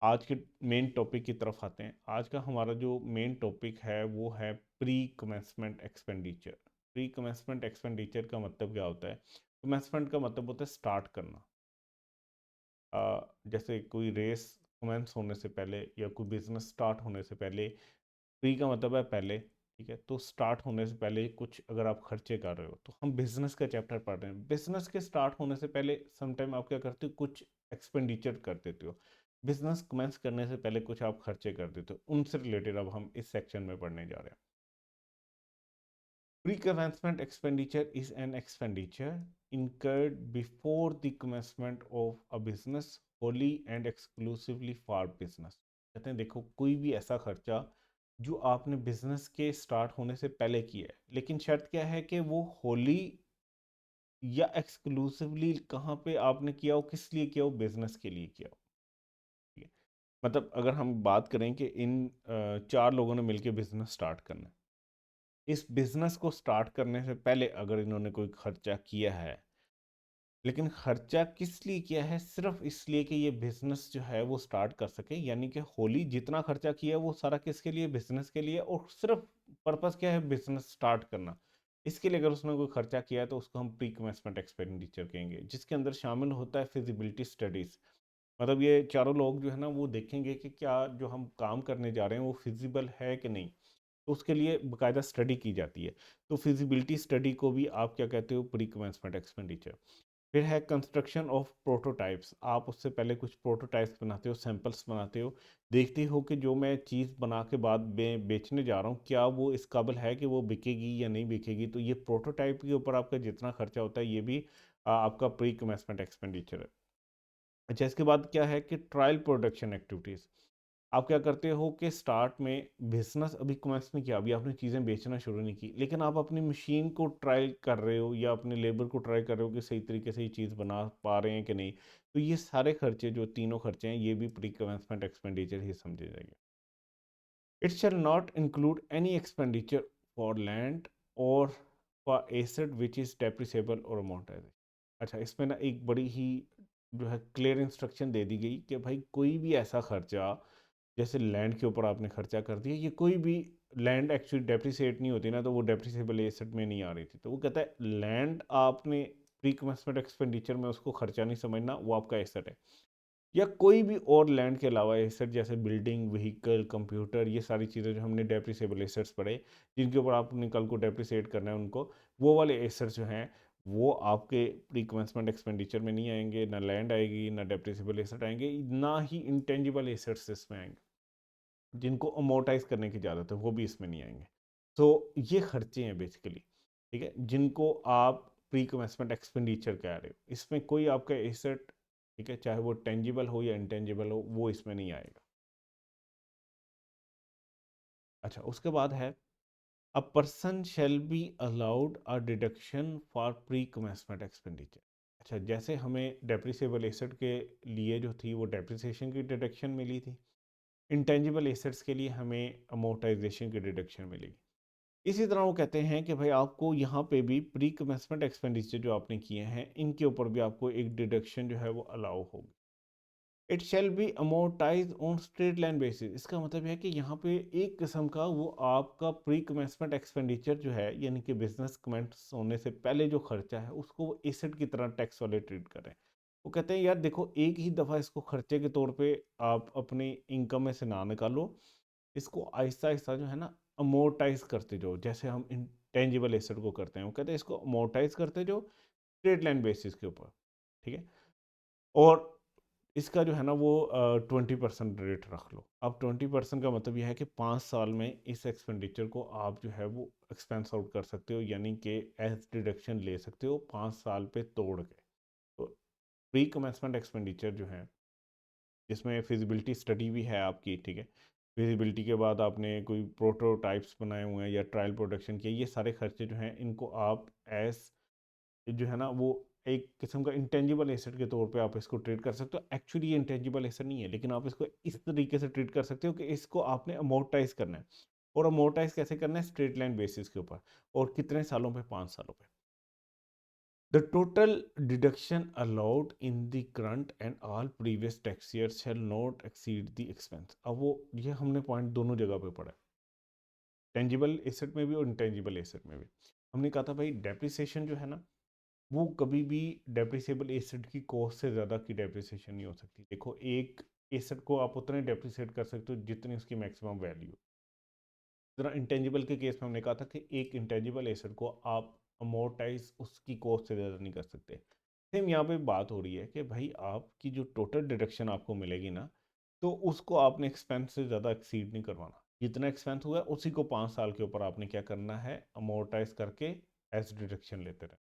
आज के मेन टॉपिक की तरफ आते हैं। आज का हमारा जो मेन टॉपिक है वो है pre commencement expenditure. Pre commencement expenditure का मतलब क्या होता है, कमेंसमेंट का मतलब होता है स्टार्ट करना। जैसे कोई रेस कमेंस होने से पहले या कोई बिजनेस स्टार्ट होने से पहले, प्री का मतलब है पहले, ठीक है, तो स्टार्ट होने से पहले कुछ अगर आप खर्चे कर रहे हो, तो हम बिजनेस का चैप्टर पढ़ रहे हैं, बिजनेस के स्टार्ट होने से पहले समटाइम आप क्या करते हो, कुछ एक्सपेंडिचर कर देते हो, बिजनेस कमेंस करने से पहले कुछ आप खर्चे कर देते हो, उनसे रिलेटेड अब हम इस सेक्शन में पढ़ने जा रहे हैं। Pre-commencement expenditure is an expenditure incurred before the commencement of a business wholly and exclusively for business। कहते हैं देखो, कोई भी ऐसा खर्चा जो आपने बिजनेस के स्टार्ट होने से पहले किया है, लेकिन शर्त क्या है कि वो होली या एक्सक्लूसिवली कहाँ पे आपने किया हो, किस लिए किया हो, बिजनेस के लिए किया हो, ठीक है। मतलब अगर हम बात करें कि इन चार लोगों ने मिलकर बिजनेस स्टार्ट करना है, इस बिजनेस को स्टार्ट करने से पहले अगर इन्होंने कोई खर्चा किया है, लेकिन खर्चा किस लिए किया है, सिर्फ इसलिए कि ये बिजनेस जो है वो स्टार्ट कर सके, यानी कि होली जितना खर्चा किया है वो सारा किसके लिए, बिजनेस के लिए, और सिर्फ पर्पस क्या है, बिजनेस स्टार्ट करना। इसके लिए अगर उसने कोई खर्चा किया है तो उसको हम प्री कमेंसमेंट एक्सपेंडिचर कहेंगे, जिसके अंदर शामिल होता है फिजिबिलिटी स्टडीज। मतलब ये चारों लोग जो है ना वो देखेंगे कि क्या जो हम काम करने जा रहे हैं वो फिजिबल है कि नहीं, तो उसके लिए बाकायदा स्टडी की जाती है। तो फिजिबिलिटी स्टडी को भी आप क्या कहते हो, प्री कमेंसमेंट एक्सपेंडिचर। फिर है कंस्ट्रक्शन ऑफ प्रोटोटाइप्स, आप उससे पहले कुछ प्रोटोटाइप्स बनाते हो, सैंपल्स बनाते हो, देखते हो कि जो मैं चीज़ बना के बाद बेचने जा रहा हूँ क्या वो इस काबिल है कि वो बिकेगी या नहीं बिकेगी, तो ये प्रोटोटाइप के ऊपर आपका जितना खर्चा होता है ये भी आपका प्री कमेंसमेंट एक्सपेंडिचर है। अच्छा, इसके बाद क्या है कि ट्रायल प्रोडक्शन एक्टिविटीज़। आप क्या करते हो कि स्टार्ट में बिजनेस अभी कमेंस नहीं किया, अभी आपने चीज़ें बेचना शुरू नहीं की, लेकिन आप अपनी मशीन को ट्राई कर रहे हो या अपने लेबर को ट्राई कर रहे हो कि सही तरीके से ये चीज़ बना पा रहे हैं कि नहीं, तो ये सारे खर्चे जो तीनों खर्चे हैं ये भी प्री कमेंसमेंट एक्सपेंडिचर ही समझे जाएंगे। It shall not include any expenditure for land और for asset which is depreciable और अमोर्टाइज। अच्छा, इसमें ना एक बड़ी ही जो है क्लियर इंस्ट्रक्शन दे दी गई कि भाई कोई भी ऐसा खर्चा, जैसे लैंड के ऊपर आपने खर्चा कर दिया, ये कोई भी लैंड एक्चुअली डेप्रिसिएट नहीं होती ना, तो वो डेप्रिसिएबल एसेट में नहीं आ रही थी, तो वो कहता है लैंड आपने प्री कमेंसमेंट एक्सपेंडिचर में उसको खर्चा नहीं समझना, वो आपका एसेट है। या कोई भी और लैंड के अलावा एसेट जैसे बिल्डिंग, व्हीकल, कंप्यूटर, ये सारी चीज़ें जो हमने डेप्रिसिएबल एसेट्स पढ़े, जिनके ऊपर आपने कल को डेप्रिसिएट करना है उनको, वो वाले एसेट्स जो हैं वो आपके प्री कमेंसमेंट एक्सपेंडिचर में नहीं आएंगे, ना लैंड आएगी, ना डेप्रिसिएबल एसेट आएंगे, ना ही इंटेंजिबल एसेट्स इसमें आएंगे, जिनको अमोर्टाइज करने की ज़रूरत है वो भी इसमें नहीं आएंगे। तो ये खर्चे हैं बेसिकली, ठीक है, जिनको आप प्री कमेंसमेंट एक्सपेंडिचर कह रहे हो, इसमें कोई आपका एसेट, ठीक है, चाहे वो टेंजिबल हो या इंटेंजिबल हो, वो इसमें नहीं आएगा। अच्छा, उसके बाद है a person shall be allowed a deduction for pre commencement expenditure. अच्छा, जैसे हमें डेप्रिसिएबल एसेट के लिए जो थी वो डेप्रिसिएशन की डिडक्शन मिली थी, इंटेंजिबल एसेट्स के लिए हमें अमोर्टाइजेशन की डिडक्शन मिलेगी। इसी तरह वो कहते हैं कि भाई आपको यहाँ पे भी प्री कमेंसमेंट एक्सपेंडिचर जो आपने किए हैं इनके ऊपर भी आपको एक डिडक्शन जो है वो अलाउ होगी। It shall be amortise on straight line basis, इसका मतलब है कि यहाँ पे एक किस्म का वो आपका प्री कमेंसमेंट एक्सपेंडिचर जो है, यानी कि बिजनेस कमेंस होने से पहले जो खर्चा है उसको वो एसेट की तरह टैक्स वाले ट्रीट कर रहे हैं। वो कहते हैं यार देखो, एक ही दफ़ा इसको खर्चे के तौर पे आप अपनी इनकम में से ना निकालो, इसको आहिस्ता आहिस्ता जो है ना अमोर्टाइज करते जाओ, जैसे हम इंटेंजिबल एसेट को करते हैं, वो कहते हैं इसको अमोर्टाइज करते जाओ स्ट्रेट लाइन बेसिस के ऊपर, ठीक है। और इसका जो है ना वो 20% रेट रख लो। अब 20% का मतलब यह है कि 5 साल में इस एक्सपेंडिचर को आप जो है वो एक्सपेंस आउट कर सकते हो, यानी कि एज डिडक्शन ले सकते हो 5 साल पे तोड़ के। तो प्री कमेंसमेंट एक्सपेंडिचर जो है, इसमें फिजिबिलिटी स्टडी भी है आपकी, ठीक है, फिजिबिलिटी के बाद आपने कोई प्रोटोटाइप्स बनाए हुए हैं या ट्रायल प्रोडक्शन किया, ये सारे खर्चे जो हैं इनको आप एज जो है ना वो एक किस्म का इंटेंजिबल एसेट के तौर पे आप इसको ट्रीट कर सकते हो। एक्चुअली ये इंटेंजिबल एसेट नहीं है, लेकिन आप इसको इस तरीके से ट्रीट कर सकते हो कि इसको आपने अमोर्टाइज करना है। और अमोर्टाइज कैसे करना है, स्ट्रेट लाइन बेसिस के ऊपर, और कितने सालों पे, 5 सालों पे। The total deduction allowed in the current and all previous tax years shall not exceed the expense। अब वो ये हमने पॉइंट दोनों जगह पे पढ़ा है, टेंजिबल एसेट में भी और इंटेंजिबल एसेट में भी। हमने कहा था भाई डेप्रिसिएशन जो है ना वो कभी भी डेप्रिसिएबल एसेट की कॉस्ट से ज़्यादा की डेप्रिसिएशन नहीं हो सकती। देखो, एक एसेट को आप उतना ही डेप्रिसिएट कर सकते हो जितनी उसकी मैक्सिमम वैल्यू। जरा इंटेंजिबल के केस में हमने कहा था कि एक इंटेंजिबल एसेट को आप अमोर्टाइज उसकी कॉस्ट से ज़्यादा नहीं कर सकते। सेम यहाँ पे बात हो रही है कि भाई आपकी जो टोटल डिडक्शन आपको मिलेगी ना, तो उसको आपने एक्सपेंस से ज़्यादा एक्सीड नहीं करवाना। जितना एक्सपेंस हुआ है उसी को 5 साल के ऊपर आपने क्या करना है, अमोर्टाइज करके एज डिडक्शन लेते रहे।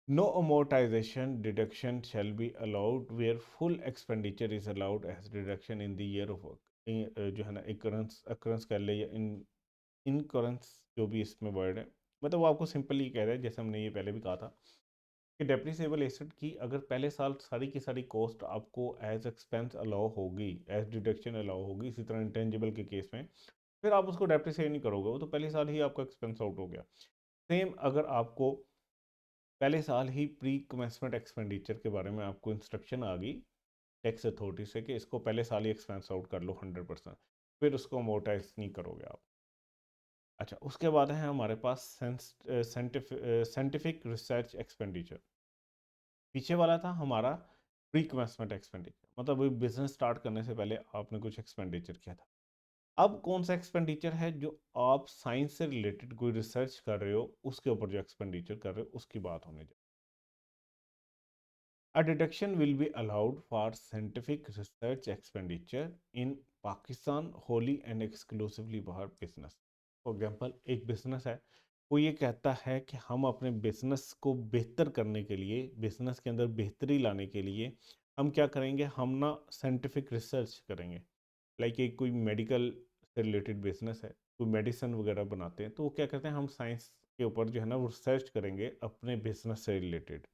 No amortization deduction shall be allowed where full expenditure is allowed as deduction in the year of work। जो है ना occurrence occurrence कर ले या इनकरेंस, जो भी इसमें वर्ड है, मतलब वो आपको सिंपली कह रहा है जैसे हमने ये पहले भी कहा था कि डेप्रिसिएबल एसेट की अगर पहले साल सारी की सारी कॉस्ट आपको एज एक्सपेंस अलाउ होगी, एज डिडक्शन अलाउ होगी, इसी तरह इंटेंजिबल के केस में फिर आप उसको डेप्रिसिएट नहीं करोगे, वो तो पहले साल ही आपका एक्सपेंस आउट हो गया। सेम अगर आपको पहले साल ही प्री कमेंसमेंट एक्सपेंडिचर के बारे में आपको इंस्ट्रक्शन आ गई टैक्स अथॉरिटी से कि इसको पहले साल ही एक्सपेंस आउट कर लो 100%, फिर उसको अमोर्टाइज नहीं करोगे आप। अच्छा, उसके बाद है हमारे पास साइंटिफिक रिसर्च एक्सपेंडिचर। पीछे वाला था हमारा प्री कमेंसमेंट एक्सपेंडिचर, मतलब वही बिजनेस स्टार्ट करने से पहले आपने कुछ एक्सपेंडिचर किया था। अब कौन सा एक्सपेंडिचर है जो आप साइंस से रिलेटेड कोई रिसर्च कर रहे हो उसके ऊपर जो एक्सपेंडिचर कर रहे हो उसकी बात होने जा। A deduction will be allowed for scientific research expenditure in Pakistan wholly and exclusively for business। For example एक बिजनेस है, वो ये कहता है कि हम अपने बिजनेस को बेहतर करने के लिए, बिजनेस के अंदर बेहतरी लाने के लिए हम क्या करेंगे, हम ना साइंटिफिक रिसर्च करेंगे। लाइक एक कोई मेडिकल से रिलेटेड बिजनेस है, कोई मेडिसिन वगैरह बनाते हैं, तो वो क्या कहते हैं हम साइंस के ऊपर जो है ना वो रिसर्च करेंगे अपने बिजनेस से रिलेटेड।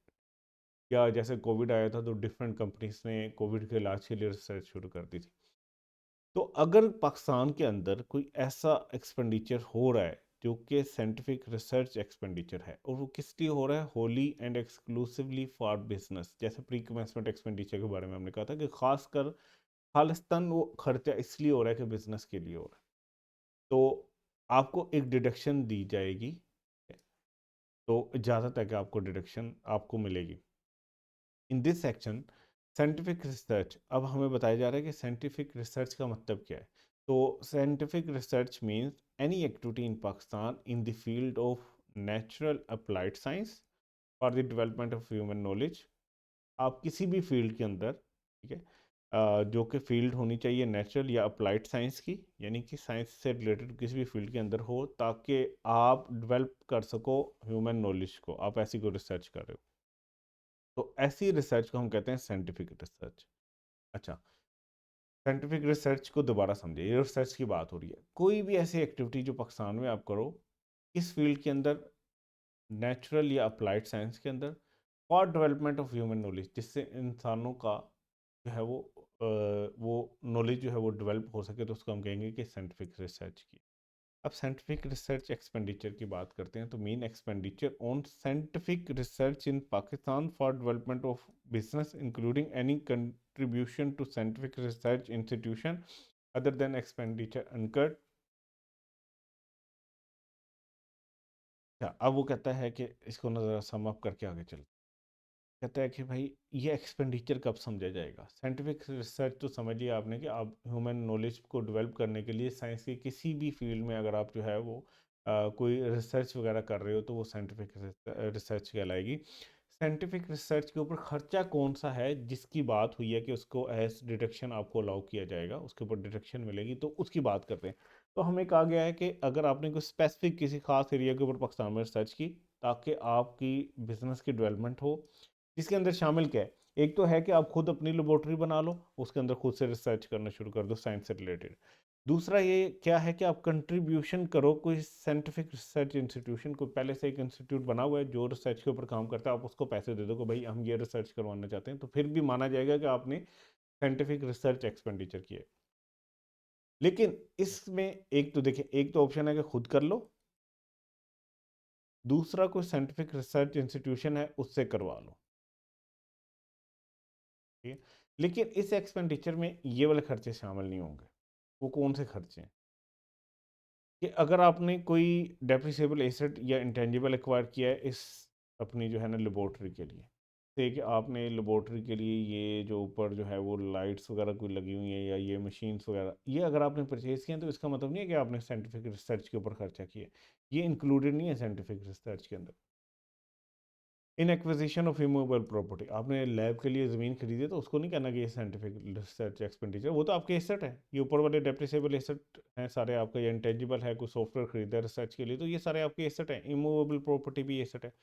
या जैसे कोविड आया था तो डिफरेंट कंपनीज ने कोविड के इलाज के लिए रिसर्च शुरू कर दी थी। तो अगर पाकिस्तान के अंदर कोई ऐसा एक्सपेंडिचर हो रहा है जो कि साइंटिफिक रिसर्च एक्सपेंडिचर है और वो किस लिए हो रहा है, Holi and exclusively for business, जैसे प्री कमेंसमेंट एक्सपेंडिचर के बारे में हमने कहा था कि खासकर खालिस्तान वो खर्चा इसलिए हो रहा है कि बिजनेस के लिए हो रहा है, तो आपको एक डिडक्शन दी जाएगी। तो ज़्यादा तक आपको डिडक्शन आपको मिलेगी। In this section scientific research, अब हमें बताया जा रहा है कि साइंटिफिक रिसर्च का मतलब क्या है। तो scientific research means any activity in Pakistan in the field of natural applied science for the development of human knowledge. आप किसी भी फील्ड के अंदर, ठीक है, जो कि फील्ड होनी चाहिए नेचुरल या अप्लाइड साइंस की, यानी कि साइंस से रिलेटेड किसी भी फील्ड के अंदर हो ताकि आप डेवलप कर सको ह्यूमन नॉलेज को, आप ऐसी कोई रिसर्च कर रहे हो, तो ऐसी रिसर्च को हम कहते हैं साइंटिफिक रिसर्च। अच्छा, साइंटिफिक रिसर्च को दोबारा समझिए, ये रिसर्च की बात हो रही है, कोई भी ऐसी एक्टिविटी जो पाकिस्तान में आप करो इस फील्ड के अंदर, नेचुरल या अप्लाइड साइंस के अंदर, for development of human knowledge, जिससे इंसानों का जो है वो नॉलेज जो है वो डेवलप हो सके, तो उसको हम कहेंगे कि साइंटिफिक रिसर्च की। अब साइंटिफिक रिसर्च एक्सपेंडिचर की बात करते हैं, तो main expenditure on scientific research in Pakistan for development of business including any contribution to scientific research institution other than expenditure incurred. अब वो कहता है कि इसको ना ज़रा सम अप करके आगे चल, कहता है कि भाई ये एक्सपेंडिचर कब समझा जाएगा। साइंटिफिक रिसर्च तो समझ लिया आपने कि आप ह्यूमन नॉलेज को डेवलप करने के लिए साइंस के किसी भी फील्ड में अगर आप जो है वो कोई रिसर्च वगैरह कर रहे हो तो वो साइंटिफिक रिसर्च कहलाएगी। साइंटिफिक रिसर्च के ऊपर खर्चा कौन सा है जिसकी बात हुई है कि उसको एज डिडक्शन आपको अलाउ किया जाएगा, उसके ऊपर डिडक्शन मिलेगी, तो उसकी बात करते हैं। तो हमें कहा गया है कि अगर आपने कोई स्पेसिफिक किसी खास एरिया के ऊपर पाकिस्तान में रिसर्च की ताकि आपकी बिजनेस की डेवलपमेंट हो, जिसके अंदर शामिल क्या है, एक तो है कि आप खुद अपनी लेबोरेटरी बना लो, उसके अंदर खुद से रिसर्च करना शुरू कर दो साइंस से रिलेटेड। दूसरा ये क्या है कि आप कंट्रीब्यूशन करो कोई साइंटिफिक रिसर्च इंस्टीट्यूशन को, पहले से एक इंस्टीट्यूट बना हुआ है जो रिसर्च के ऊपर काम करता है, आप उसको पैसे दे दो कि भाई हम ये रिसर्च करवाना चाहते हैं, तो फिर भी माना जाएगा कि आपने साइंटिफिक रिसर्च एक्सपेंडिचर किया है। लेकिन इसमें एक तो देखिए, एक तो ऑप्शन है कि खुद कर लो, दूसरा कोई साइंटिफिक रिसर्च इंस्टीट्यूशन है उससे करवा लो, ठीक है। लेकिन इस एक्सपेंडिचर में ये वाले खर्चे शामिल नहीं होंगे। वो कौन से खर्चे हैं कि अगर आपने कोई डेप्रिसिएबल एसेट या इंटेंजिबल एक्वायर किया है इस अपनी जो है ना लेबोरेटरी के लिए, से कि आपने लेबॉर्ट्री के लिए ये जो ऊपर जो है वो लाइट्स वगैरह कोई लगी हुई हैं या ये मशीन्स वगैरह, ये अगर आपने परचेज़ किया तो इसका मतलब नहीं है कि आपने साइंटिफिक रिसर्च के ऊपर खर्चा किया। ये इंक्लूडेड नहीं है साइंटिफिक रिसर्च के अंदर। इन एक्विजिशन ऑफ इमूवेबल प्रॉपर्टी, आपने लैब के लिए ज़मीन खरीदी तो उसको नहीं कहना कि ये साइंटिफिक रिसर्च एक्सपेंडिचर, वो तो आपके एसेट है। ये ऊपर वाले डेप्रिसिएबल एसेट हैं सारे आपका, ये इंटेंजिबल है, कोई सॉफ्टवेयर खरीदा है रिसर्च के लिए तो ये सारे आपके एसेट हैं। इमूवेबल प्रॉपर्टी भी एसेट है,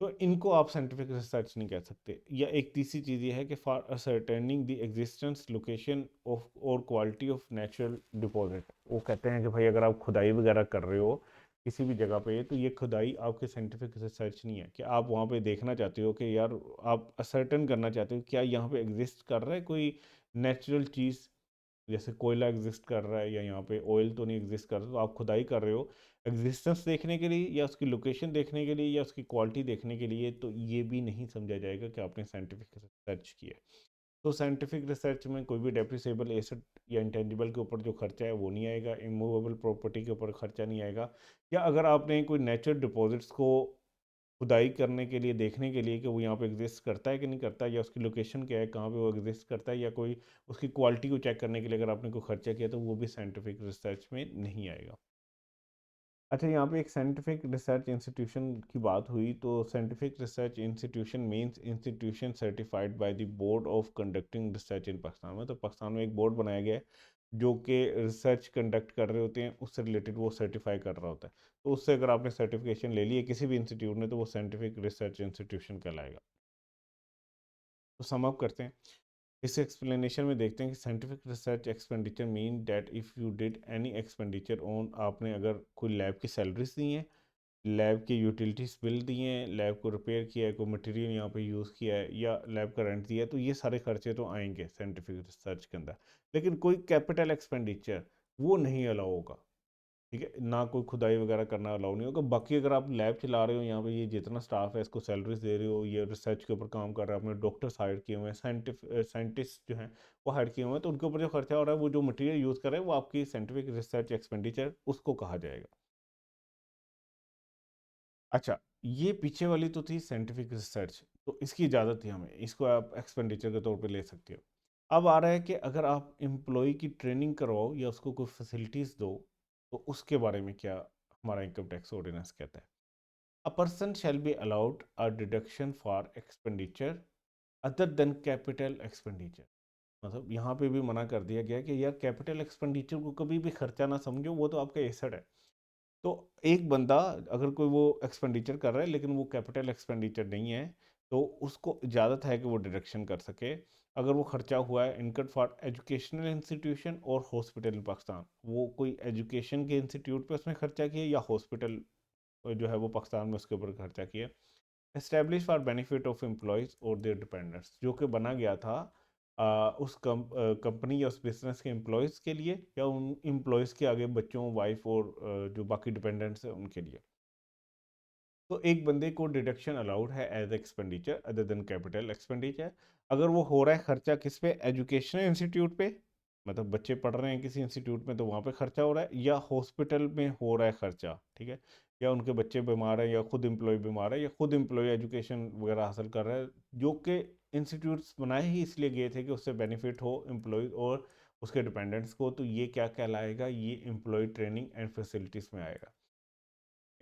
तो इनको आप साइंटिफिक रिसर्च नहीं कह सकते। या एक तीसरी चीज़ ये है कि for ascertaining the existence location of और क्वालिटी ऑफ नेचुरल डिपॉजिट, वो कहते हैं कि भाई अगर आप खुदाई वगैरह कर रहे हो किसी भी जगह पे तो ये खुदाई आपके साइंटिफिक रिसर्च नहीं है कि आप वहाँ पे देखना चाहते हो कि यार आप असर्टन करना चाहते हो क्या यहाँ पे एग्जिस्ट कर रहा है कोई नेचुरल चीज़, जैसे कोयला एग्जिस्ट कर रहा है या यहाँ पे ऑयल तो नहीं एग्जिस्ट कर रहा, तो आप खुदाई कर रहे हो एग्जिस्टेंस देखने के लिए या उसकी लोकेशन देखने के लिए या उसकी क्वालिटी देखने के लिए, तो ये भी नहीं समझा जाएगा कि आपने साइंटिफिक रिसर्च किया है। तो साइंटिफिक रिसर्च में कोई भी डेप्रिसिएबल एसेट या इंटेंजिबल के ऊपर जो खर्चा है वो नहीं आएगा, इमूवेबल प्रॉपर्टी के ऊपर खर्चा नहीं आएगा। या अगर आपने कोई नेचुरल डिपॉजिट्स को खुदाई करने के लिए देखने के लिए कि वो यहाँ पे एग्जिस्ट करता है कि नहीं करता, या उसकी लोकेशन क्या है, कहाँ पे वो एग्जिस्ट करता है, या कोई उसकी क्वालिटी को चेक करने के लिए अगर आपने कोई खर्चा किया तो वो भी साइंटिफिक रिसर्च में नहीं आएगा। अच्छा, यहाँ पे एक साइंटिफिक रिसर्च इंस्टीट्यूशन की बात हुई, तो scientific research institution means institution certified by the board of conducting research in Pakistan. मतलब पाकिस्तान में एक बोर्ड बनाया गया है जो कि रिसर्च कंडक्ट कर रहे होते हैं, उससे रिलेटेड वो सर्टिफाई कर रहा होता है। तो उससे अगर आपने सर्टिफिकेशन ले ली है किसी भी इंस्टीट्यूट ने तो वो साइंटिफिक रिसर्च इंस्टीट्यूशन कहलाएगा। तो सम अप करते हैं, इस एक्सप्लेनेशन में देखते हैं कि scientific research expenditure mean that if you did any expenditure on, आपने अगर कोई लैब की सैलरीज दी हैं, लैब के यूटिलिटीज़ बिल दिए हैं, लैब को रिपेयर किया है, कोई मटेरियल यहाँ पे यूज़ किया है या लैब का रेंट दिया है, तो ये सारे खर्चे तो आएंगे साइंटिफिक रिसर्च के अंदर। लेकिन कोई कैपिटल एक्सपेंडिचर वो नहीं अलाउ होगा, ठीक है, ना कोई खुदाई वगैरह करना अलाउ नहीं होगा। बाकी अगर आप लैब चला रहे हो, यहाँ पे ये जितना स्टाफ है इसको सैलरीज दे रहे हो, ये रिसर्च के ऊपर काम कर रहा है, आपने डॉक्टर्स हायर किए हुए हैं, साइंटिस्ट जो हैं वो हायर किए हुए हैं, तो उनके ऊपर जो खर्चा हो रहा है वो जो मटेरियल यूज़ कर रहे हैं वो आपकी साइंटिफिक रिसर्च एक्सपेंडिचर उसको कहा जाएगा। अच्छा, ये पीछे वाली तो थी साइंटिफिक रिसर्च, तो इसकी इजाज़त थी हमें, इसको आप एक्सपेंडिचर के तौर पे ले सकते हो। अब आ रहा है कि अगर आप एम्प्लॉय की ट्रेनिंग करवाओ या उसको कोई फैसिलिटीज़ दो, तो उसके बारे में क्या हमारा इनकम टैक्स ऑर्डिनेंस कहता है। A person shall be allowed a deduction for expenditure other than capital expenditure. मतलब यहाँ पे भी मना कर दिया गया कि यार कैपिटल एक्सपेंडिचर को कभी भी खर्चा ना समझो, वो तो आपका एसेट है। तो एक बंदा अगर कोई वो एक्सपेंडिचर कर रहा है लेकिन वो कैपिटल एक्सपेंडिचर नहीं है, तो उसको इजाज़त है कि वो डिडक्शन कर सके अगर वो खर्चा हुआ है इनकम फॉर एजुकेशनल इंस्टीट्यूशन और हॉस्पिटल इन पाकिस्तान, वो कोई एजुकेशन के इंस्टीट्यूट पे उसमें खर्चा किया या हॉस्पिटल जो है वो पाकिस्तान में उसके ऊपर खर्चा किया। Establish for benefit of employees और देयर डिपेंडेंट्स, जो कि बना गया था उस कंपनी या उस बिजनेस के एम्प्लॉयज़ के लिए या उन एम्प्लॉयज़ के आगे बच्चों, वाइफ और जो बाकी डिपेंडेंट्स हैं उनके लिए। तो एक बंदे को डिडक्शन अलाउड है as expenditure other than capital expenditure अगर वो हो रहा है खर्चा किस पे, एजुकेशनल इंस्टीट्यूट पे, मतलब बच्चे पढ़ रहे हैं किसी इंस्टीट्यूट में तो वहाँ पे खर्चा हो रहा है, या हॉस्पिटल में हो रहा है खर्चा, ठीक है, या उनके बच्चे बीमार हैं या खुद एम्प्लॉय बीमार है या खुद एम्प्लॉय एजुकेशन वगैरह हासिल कर रहा है, जो कि इंस्टीट्यूट्स बनाए ही इसलिए गए थे कि उससे बेनिफिट हो एम्प्लॉय और उसके डिपेंडेंट्स को, तो ये क्या कहलाएगा, ये एम्प्लॉय ट्रेनिंग एंड फैसिलिटीज़ में आएगा।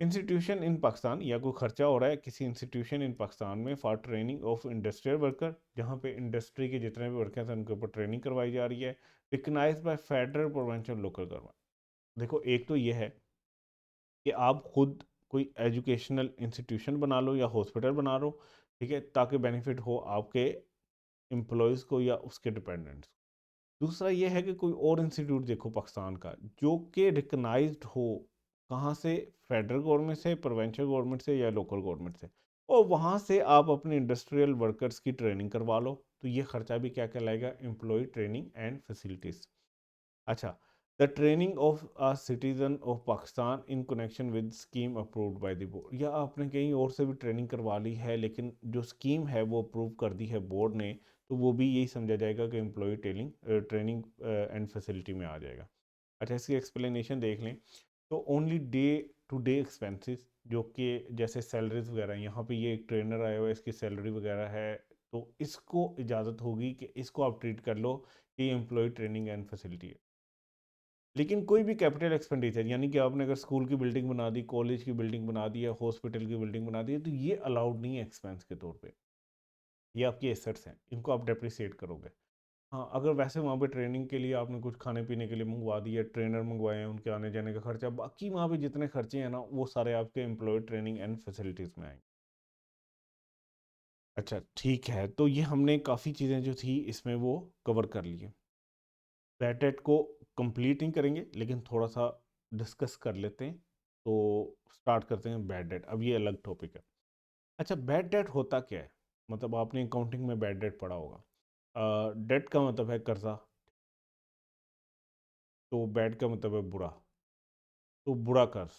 इंस्टीट्यूशन इन पाकिस्तान, या कोई खर्चा हो रहा है किसी इंस्टीट्यूशन इन पाकिस्तान में for training of industrial worker, जहाँ पे इंडस्ट्री के जितने भी वर्कर्स हैं उनके ऊपर ट्रेनिंग करवाई जा रही है, recognise by federal provincial local government. देखो एक तो ये है कि आप खुद कोई एजुकेशनल इंस्टीट्यूशन बना लो या हॉस्पिटल बना लो, ठीक है, ताकि बेनिफिट हो आपके एम्प्लॉयज़ को या उसके डिपेंडेंट्स। दूसरा ये है कि कोई और इंस्टीट्यूट देखो पाकिस्तान का जो कि रिकग्नाइज्ड हो, कहाँ से, फेडरल गवर्नमेंट से, प्रोविंशियल गवर्नमेंट से या लोकल गवर्नमेंट से, और वहाँ से आप अपने इंडस्ट्रियल वर्कर्स की ट्रेनिंग करवा लो, तो ये खर्चा भी क्या कहलाएगा, एम्प्लॉय ट्रेनिंग एंड फैसिलिटीज़। अच्छा, the training of a citizen of Pakistan in connection with scheme approved by the board, या आपने कहीं और से भी ट्रेनिंग करवा ली है लेकिन जो स्कीम है वो अप्रूव कर दी है बोर्ड ने, तो वो भी यही समझा जाएगा कि employ training training and facility में आ जाएगा। अच्छा, इसकी एक्सप्लेनेशन देख लें, तो only day to day expenses, जो कि जैसे सैलरीज वगैरह, यहाँ पे ये एक ट्रेनर आया हुआ है इसकी सैलरी वगैरह है, तो इसको इजाज़त होगी कि इसको आप ट्रीट कर लो कि एम्प्लॉय ट्रेनिंग एंड फैसिलिटी है। लेकिन कोई भी कैपिटल एक्सपेंडिचर, यानी कि आपने अगर स्कूल की बिल्डिंग बना दी, कॉलेज की बिल्डिंग बना दी या हॉस्पिटल की बिल्डिंग बना दी है, तो ये अलाउड नहीं है एक्सपेंस के तौर पे। ये आपकी एसेट्स हैं, इनको आप डेप्रिसिएट करोगे। हाँ, अगर वैसे वहाँ पे ट्रेनिंग के लिए आपने कुछ खाने पीने के लिए मंगवा दिया, ट्रेनर मंगवाए हैं, उनके आने जाने का खर्चा, बाकी वहाँ पे जितने खर्चे हैं ना, वो सारे आपके एम्प्लॉय ट्रेनिंग एंड फैसिलिटीज़ में आएंगे। अच्छा, ठीक है, तो ये हमने काफ़ी चीज़ें जो थी इसमें वो कवर कर ली है। बैड डेट को कंप्लीट नहीं करेंगे, लेकिन थोड़ा सा डिस्कस कर लेते हैं। तो स्टार्ट करते हैं बैड डेट। अब ये अलग टॉपिक है। अच्छा, बैड डेट होता क्या है? मतलब आपने अकाउंटिंग में बैड डेट पढ़ा होगा। डेट का मतलब है कर्जा, तो बैड का मतलब है बुरा। तो बुरा कर्ज,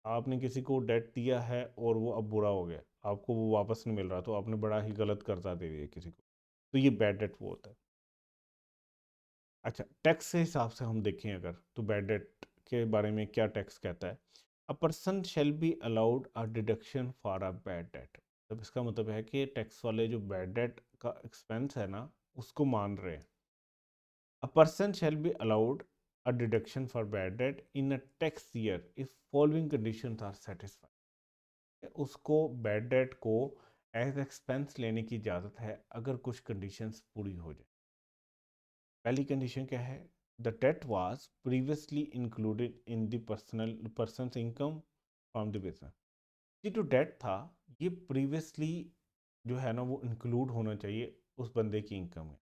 आपने किसी को डेट दिया है और वो अब बुरा हो गया, आपको वो वापस नहीं मिल रहा, तो आपने बड़ा ही गलत कर्जा दे दिया किसी को, तो ये बैड डेट वो होता है। अच्छा, टैक्स के हिसाब से हम देखें अगर, तो बैड डेट के बारे में क्या टैक्स कहता है? A person shall be allowed a deduction for a bad debt. तब इसका मतलब है कि टैक्स वाले जो बैड डेट का एक्सपेंस है ना, उसको मान रहे हैं। A person shall be allowed a deduction for bad debt in a tax year if following conditions are satisfied. उसको बैड डेट को एज एक्सपेंस लेने की इजाज़त है अगर कुछ कंडीशंस पूरी हो जाए। पहली कंडीशन क्या है? The debt was previously included in the person's income from the business. ये जो डेट था, ये प्रीवियसली जो है ना वो इंक्लूड होना चाहिए उस बंदे की इनकम में।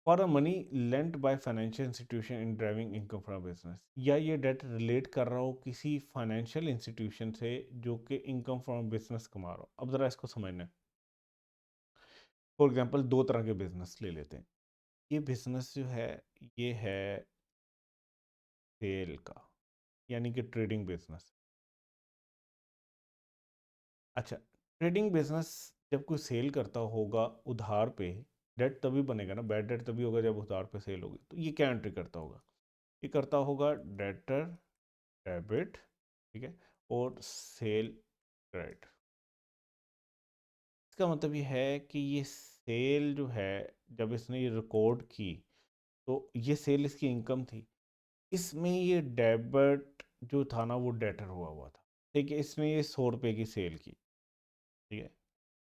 For a money lent by financial institution in driving income from business, या ये डेट रिलेट कर रहा हो किसी फाइनेंशियल इंस्टीट्यूशन से जो कि इनकम फ्रॉम बिजनेस कमा रहा हो। अब ज़रा इसको समझना है। फॉर एग्जांपल, दो तरह के बिजनेस ले लेते हैं। ये बिजनेस जो है, ये है सेल का, यानी कि ट्रेडिंग बिजनेस। अच्छा, ट्रेडिंग बिजनेस जब कोई सेल करता होगा उधार पे, डेट तभी बनेगा ना, बैड डेट तभी होगा जब उधार पे सेल होगी। तो ये क्या एंट्री करता होगा? ये करता होगा डेटर डेबिट, ठीक है, और सेल क्रेडिट। इसका मतलब ये है कि ये सेल जो है, जब इसने ये रिकॉर्ड की, तो ये सेल इसकी इनकम थी। इसमें ये डेबिट जो था ना, वो डेटर हुआ हुआ था। ठीक है, इसने ये 100 रुपये की सेल की, ठीक है,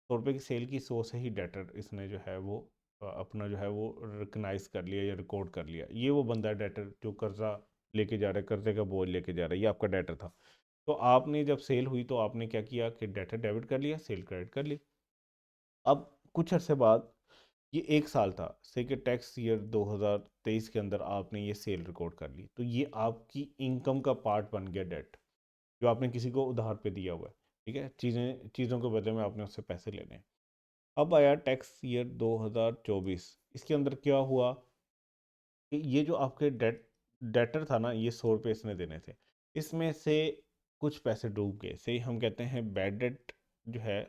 100 रुपये की सेल की, 100 से ही डेटर इसने जो है वो अपना जो है वो रिकग्नाइज कर लिया या रिकॉर्ड कर लिया। ये वो बंदा डेटर जो कर्जा लेके जा रहा है, कर्जे का बोझ लेके जा रहा है, ये आपका डेटर था। तो आपने जब सेल हुई तो आपने क्या किया कि डेटर डेबिट कर लिया, सेल क्रेडिट कर ली। अब कुछ अरसे बाद, ये 1 साल था, से कि टैक्स ईयर 2023 के अंदर आपने ये सेल रिकॉर्ड कर ली, तो ये आपकी इनकम का पार्ट बन गया डेट, जो आपने किसी को उधार पे दिया हुआ है। ठीक है, चीज़ों के बदले में आपने उससे पैसे लेने हैं। अब आया टैक्स ईयर 2024, इसके अंदर क्या हुआ कि ये जो आपके डेटर था ना, ये 100 रुपये इसने देने थे, इसमें से कुछ पैसे डूब गए, से हम कहते हैं बैड डेट जो है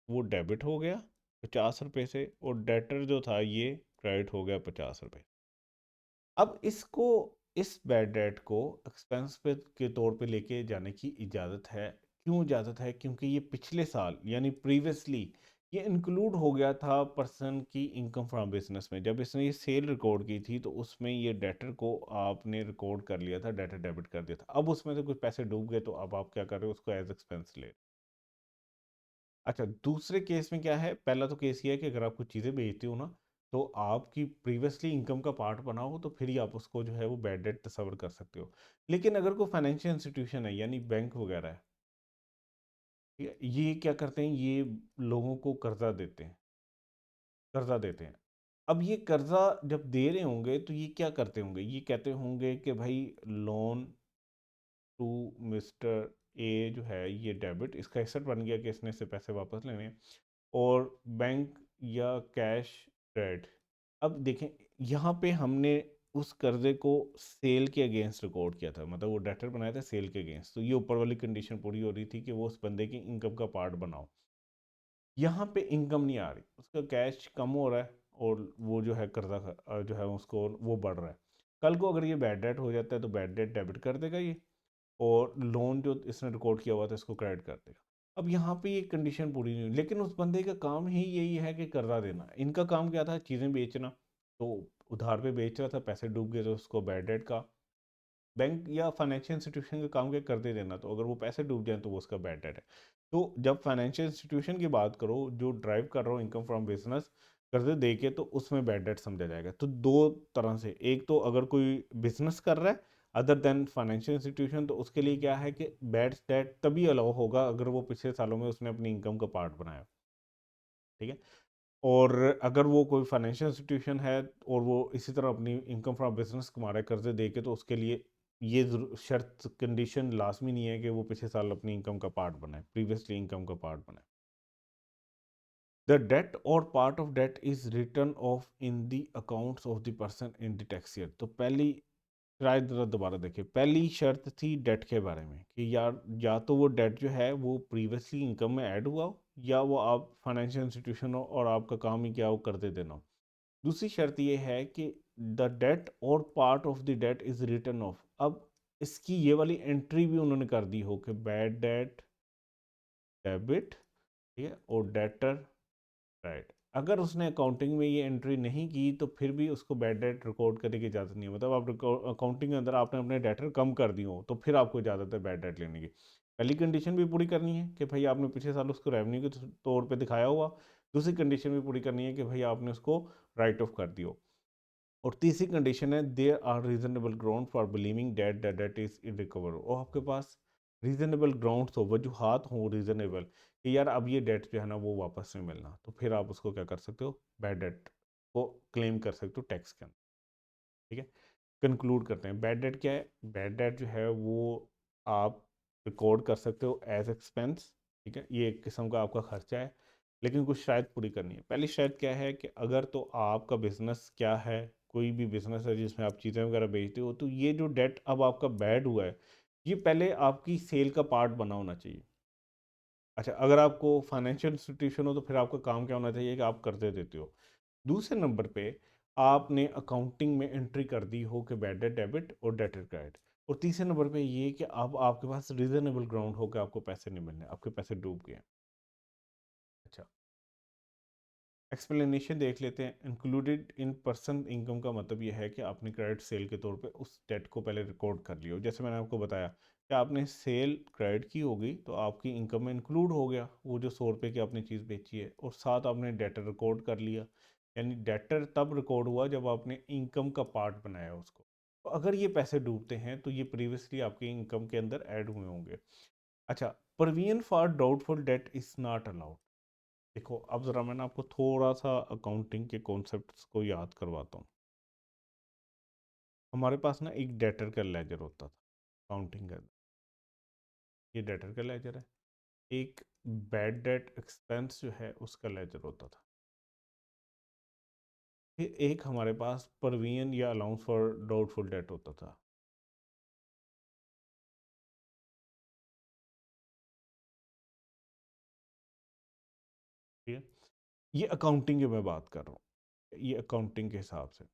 वो डेबिट हो गया 50 रुपये से, और डेटर जो था ये क्रेडिट हो गया 50 रुपये। अब इसको, इस बैड डेट को एक्सपेंस पे के तौर पे लेके जाने की इजाज़त है। क्यों इजाज़त है? क्योंकि ये पिछले साल यानी प्रीवियसली ये इंक्लूड हो गया था पर्सन की इनकम फ्रॉम बिजनेस में। जब इसने ये सेल रिकॉर्ड की थी तो उसमें ये डेटर को आपने रिकॉर्ड कर लिया था, डेटर डेबिट कर दिया था। अब उसमें से कुछ पैसे डूब गए, तो अब आप क्या कर रहे हो? उसको एज एक्सपेंस ले। अच्छा, दूसरे केस में क्या है? पहला तो केस ये है कि अगर आप कुछ चीज़ें बेचते हो ना, तो आपकी प्रीवियसली इनकम का पार्ट बना हो, तो फिर ही आप उसको जो है वो बैड डेट तस्वर कर सकते हो। लेकिन अगर कोई फाइनेंशियल इंस्टीट्यूशन है, यानी बैंक वगैरह है, ये क्या करते हैं? ये लोगों को कर्जा देते हैं, कर्जा देते हैं। अब ये कर्जा जब दे रहे होंगे, तो ये क्या करते होंगे? ये कहते होंगे कि भाई, लोन टू मिस्टर ए जो है ये डेबिट, इसका एसेट बन गया कि इसने इससे पैसे वापस लेने हैं, और बैंक या कैश क्रेडिट। अब देखें, यहाँ पे हमने उस कर्जे को सेल के अगेंस्ट रिकॉर्ड किया था, मतलब वो डेटर बनाया था सेल के अगेंस्ट, तो ये ऊपर वाली कंडीशन पूरी हो रही थी कि वो उस बंदे की इनकम का पार्ट बनाओ। यहाँ पे इनकम नहीं आ रही, उसका कैश कम हो रहा है, और वो जो है कर्जा जो है उसको वो बढ़ रहा है। कल को अगर ये बैड डेट हो जाता है, तो बैड डेट डेबिट कर देगा ये, और लोन जो इसने रिकॉर्ड किया हुआ था इसको क्रेडिट कर देगा। अब यहाँ पे ये कंडीशन पूरी नहीं हुई, लेकिन उस बंदे का काम ही यही है कि कर्जा देना। इनका काम क्या था, चीज़ें बेचना, तो उधार पे बेच रहा था, पैसे डूब गए तो उसको बैड डेट का। बैंक या फाइनेंशियल इंस्टीट्यूशन का काम क्या, कर्जे देना, तो अगर वो पैसे डूब जाए तो वो उसका बैड डेट है। तो जब फाइनेंशियल इंस्टीट्यूशन की बात करो जो ड्राइव कर रहा हो इनकम फ्रॉम बिजनेस कर्जे दे के, तो उसमें बैड डेट समझा जाएगा। तो दो तरह से, एक तो अगर कोई बिजनेस कर रहा है अदर देन फाइनेंशियल इंस्टीट्यूशन, तो उसके लिए क्या है कि बैड डेट तभी अलाउ होगा अगर वो पिछले सालों में उसने अपनी इनकम का पार्ट बनाया। ठीक है। और अगर वो कोई फाइनेंशियल इंस्टीट्यूशन है और वो इसी तरह अपनी इनकम फ्रॉम बिजनेस कमा रहा है कर्जे दे के, तो उसके लिए ये शर्त कंडीशन लाजमी नहीं है कि वो पिछले साल अपनी इनकम का पार्ट बनाए, प्रीवियसली इनकम का पार्ट बनाए। The debt or part of debt is written off in the accounts of the person in the tax year. तो पहली, शायद ज़रा दोबारा देखिए, पहली शर्त थी डेट के बारे में कि यार या तो वो डेट जो है वो प्रीवियसली इनकम में ऐड हुआ हो, या वो आप फाइनेंशियल इंस्टीट्यूशन हो और आपका काम ही क्या हो, कर्जे देना हो। दूसरी शर्त ये है कि the debt or part of the debt is written off. अब इसकी ये वाली एंट्री भी उन्होंने कर दी हो कि बैड डेट डेबिट, ठीक है, और डेटर राइट। अगर उसने अकाउंटिंग में ये एंट्री नहीं की तो फिर भी उसको बैड डेट रिकॉर्ड करने की इजाज़त नहीं है। मतलब आप अकाउंटिंग के अंदर आपने अपने डेटर कम कर दिए हो तो फिर आपको इजाज़त है बैड डेट लेने की। पहली कंडीशन भी पूरी करनी है कि भाई आपने पिछले साल उसको रेवेन्यू के तौर पे दिखाया हुआ। दूसरी कंडीशन भी पूरी करनी है कि भाई आपने उसको राइट ऑफ कर दिया। और तीसरी कंडीशन है there are reasonable ground for believing debt that debt is irrecoverable. और आपके पास रीजनेबल ग्राउंड्स हो, वजूहात हो रीजनेबल कि यार अब ये डेट जो है ना वो वापस नहीं मिलना, तो फिर आप उसको क्या कर सकते हो, बैड डेट को क्लेम कर सकते हो टैक्स के अंदर। ठीक है। कंक्लूड करते हैं, बैड डेट क्या है। बैड डेट जो है वो आप रिकॉर्ड कर सकते हो एज एक्सपेंस। ठीक है, ये एक किस्म का आपका खर्चा है, लेकिन कुछ शर्त पूरी करनी है। पहली शर्त क्या है कि अगर तो आपका बिजनेस क्या है, कोई भी बिजनेस है जिसमें आप चीज़ें वगैरह बेचते हो, तो ये जो डेट अब आपका बैड हुआ है ये पहले आपकी सेल का पार्ट बना होना चाहिए। अच्छा, अगर आपको फाइनेंशियल इंस्टीट्यूशन हो तो फिर आपका काम क्या होना चाहिए कि आप कर्जे देते हो। दूसरे नंबर पे आपने अकाउंटिंग में एंट्री कर दी हो कि बैड डेट डेबिट और डेटर क्रेडिट। और तीसरे नंबर पे ये कि अब आपके पास रीजनेबल ग्राउंड हो कि आपको पैसे नहीं मिलने, आपके पैसे डूब गए। अच्छा, एक्सप्लेनेशन देख लेते हैं। इंक्लूडेड इन पर्सन इनकम का मतलब ये है कि आपने क्रेडिट सेल के तौर पे उस डेट को पहले रिकॉर्ड कर लिया हो। जैसे मैंने आपको बताया कि आपने सेल क्रेडिट की होगी तो आपकी इनकम में इंक्लूड हो गया वो जो 100 रुपये की आपने चीज़ बेची है, और साथ आपने डेटर रिकॉर्ड कर लिया। यानी डेटर तब रिकॉर्ड हुआ जब आपने इनकम का पार्ट बनाया उसको। तो अगर ये पैसे डूबते हैं तो ये प्रीवियसली आपकी इनकम के अंदर ऐड हुए होंगे। अच्छा, provision for doubtful that is not allowed. देखो अब ज़रा मैं ना आपको थोड़ा सा अकाउंटिंग के कॉन्सेप्ट्स को याद करवाता हूँ। हमारे पास ना एक डेटर का लेजर होता था अकाउंटिंग का। ये डेटर का लेजर है। एक बैड डेट एक्सपेंस जो है उसका लेजर होता था। फिर एक हमारे पास प्रोविजन या अलाउंस फॉर डाउटफुल डेट होता था। ठीक है, ये अकाउंटिंग की मैं बात कर रहा हूँ, ये अकाउंटिंग के हिसाब से।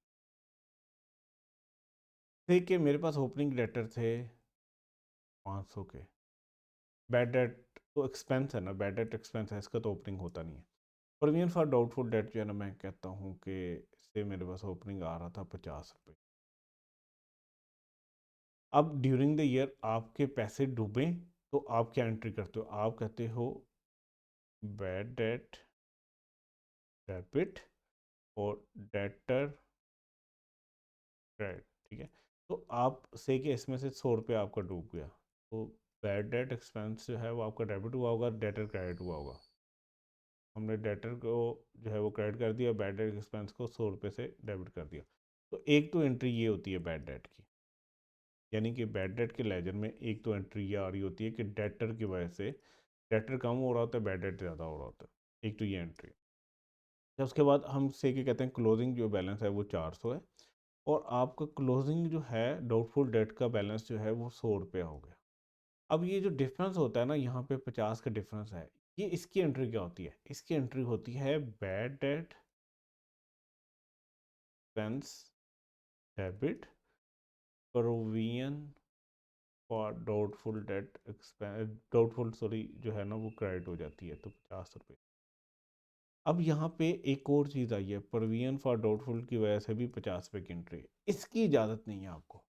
देखिए मेरे पास ओपनिंग डेटर थे 500 के। बैड डेट तो एक्सपेंस है ना, बैड डेट एक्सपेंस है, इसका तो ओपनिंग होता नहीं है। प्रोविजन फॉर डाउटफुल डेट जो है ना, मैं कहता हूँ कि इससे मेरे पास ओपनिंग आ रहा था 50 रुपये। अब ड्यूरिंग द ईयर आपके पैसे डूबे तो आप क्या एंट्री करते हो, आप कहते हो बैड डेट डेबिट और डेटर क्रेडिट। ठीक है, तो आप से कि इसमें से 100 रुपये आपका डूब गया, तो बैड डेट एक्सपेंस जो है वो आपका डेबिट हुआ होगा, डेटर क्रेडिट हुआ होगा। हमने डेटर को जो है वो क्रेडिट कर दिया, बैड डेट एक्सपेंस को 100 रुपये से डेबिट कर दिया। तो एक तो एंट्री ये होती है बैड डेट की, यानी कि बैड डेट के लेजर में एक तो एंट्री ये आ रही होती है कि डेटर की वजह से डेटर कम हो रहा होता है, बैड डेट ज़्यादा हो रहा होता है। एक तो ये एंट्री। फिर उसके बाद हम से के कहते हैं क्लोजिंग जो बैलेंस है वो 400 है, और आपका क्लोजिंग जो है डाउटफुल डेट का बैलेंस जो है वो 100 रुपया हो गया। अब ये जो डिफरेंस होता है ना, यहाँ पे 50 का डिफरेंस है, ये इसकी एंट्री क्या होती है, इसकी एंट्री होती है bad date expense debit provision for doubtful debt doubtful sorry जो है ना वो क्रेडिट हो जाती है, तो 50 रुपये। अब यहाँ पे एक और चीज़ आई है, प्रोविजन फॉर डाउटफुल की वजह से भी 50 रुपये की एंट्री। इसकी इजाज़त नहीं है आपको,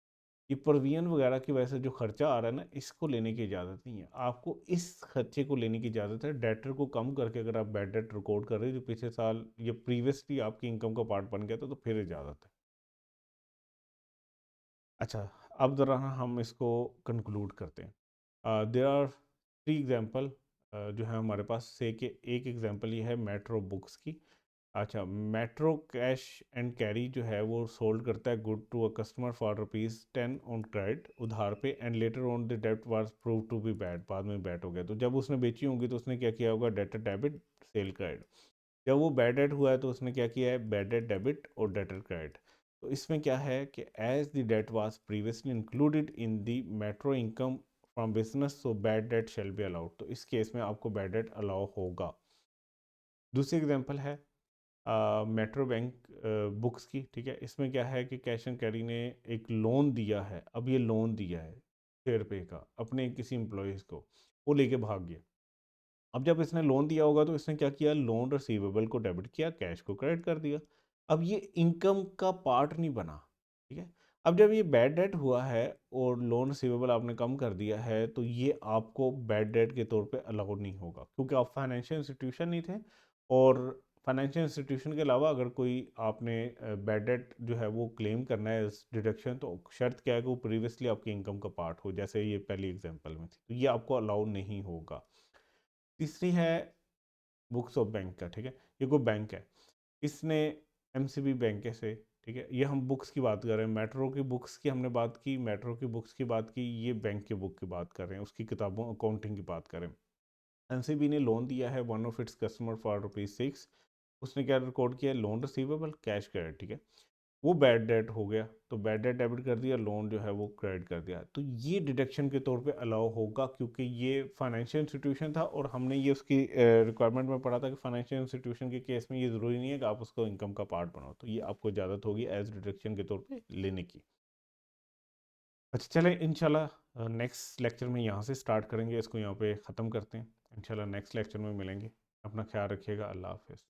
ये प्रोविजन वगैरह की वजह से जो खर्चा आ रहा है ना, इसको लेने की इजाज़त नहीं है आपको। इस खर्चे को लेने की इजाज़त है डेटर को कम करके, अगर आप बैड डेट रिकॉर्ड कर रहे हो जो पिछले साल या प्रीवियसली आपकी इनकम का पार्ट बन गया था, तो फिर इजाज़त है। अच्छा, अब ज़रा ना हम इसको कंक्लूड करते हैं। देयर आर 3 एग्जांपल जो है हमारे पास से कि एक एग्जांपल ये है मेट्रो बुक्स की। अच्छा, मेट्रो कैश एंड कैरी जो है वो सोल्ड करता है good to a customer for ₹10 on credit उधार पे, एंड लेटर ऑन द डेब्ट was prove to be bad, बाद में बैड हो गया। तो जब उसने बेची होंगी तो उसने क्या किया होगा, डेटर डेबिट सेल क्रेडिट। जब वो बैड डेट हुआ है तो उसने क्या किया है, बैड डेट डेबिट और डेटर क्रेडिट। तो इसमें क्या है कि as the debt was previously included in the metro income from business, so bad debt shall be allowed. तो इस केस में आपको बैड डेट अलाउ होगा। दूसरी एग्जांपल है मेट्रो बैंक बुक्स की, ठीक है। इसमें क्या है कि कैश एंड कैरी ने एक लोन दिया है। अब ये लोन दिया है 6 रुपये का अपने किसी एम्प्लॉयज़ को, वो लेके भाग गया। अब जब इसने लोन दिया होगा तो इसने क्या किया, लोन रिसीवेबल को डेबिट किया, कैश को क्रेडिट कर दिया। अब ये इनकम का पार्ट नहीं बना, ठीक है। अब जब ये बैड डेट हुआ है और लोन रिसीवेबल आपने कम कर दिया है, तो ये आपको बैड डेट के तौर पे अलाउ नहीं होगा, क्योंकि आप फाइनेंशियल इंस्टीट्यूशन नहीं थे। और फाइनेंशियल इंस्टीट्यूशन के अलावा अगर कोई आपने बैड डेट जो है वो क्लेम करना है डिडक्शन, तो शर्त क्या है कि वो प्रीवियसली आपकी इनकम का पार्ट हो, जैसे ये पहली एग्जांपल में थी। तो ये आपको अलाउ नहीं होगा। तीसरी है बुक्स ऑफ बैंक का, ठीक है। ये कोई बैंक है, इसने एमसीबी बैंक से, ठीक है, ये हम बुक्स की बात कर रहे हैं, मेट्रो की बुक्स की हमने बात की, मेट्रो की बुक्स की बात की, ये बैंक की बुक की बात कर रहे हैं, उसकी किताबों अकाउंटिंग की बात करें। एनसीबी ने लोन दिया है one of its customer for ₹6। उसने क्या रिकॉर्ड किया, लोन रिसीवेबल कैश क्रेडिट, ठीक है। वो बैड डेट हो गया तो बैड डेट डेबिट कर दिया, लोन जो है वो क्रेडिट कर दिया। तो ये डिडक्शन के तौर पे अलाउ होगा, क्योंकि ये फाइनेंशियल इंस्टीट्यूशन था और हमने ये उसकी रिक्वायरमेंट में पढ़ा था कि फाइनेंशियल इंस्टीट्यूशन के केस में ये ज़रूरी नहीं है कि आप उसको इनकम का पार्ट बनाओ। तो ये आपको इजाज़त होगी एज डिडक्शन के तौर पे लेने की। अच्छा, चलें इंशाल्लाह नेक्स्ट लेक्चर में यहाँ से स्टार्ट करेंगे, इसको यहाँ पे ख़त्म करते हैं। इंशाल्लाह नेक्स्ट लेक्चर में मिलेंगे। अपना ख्याल रखिएगा। अल्लाह हाफ़िज़।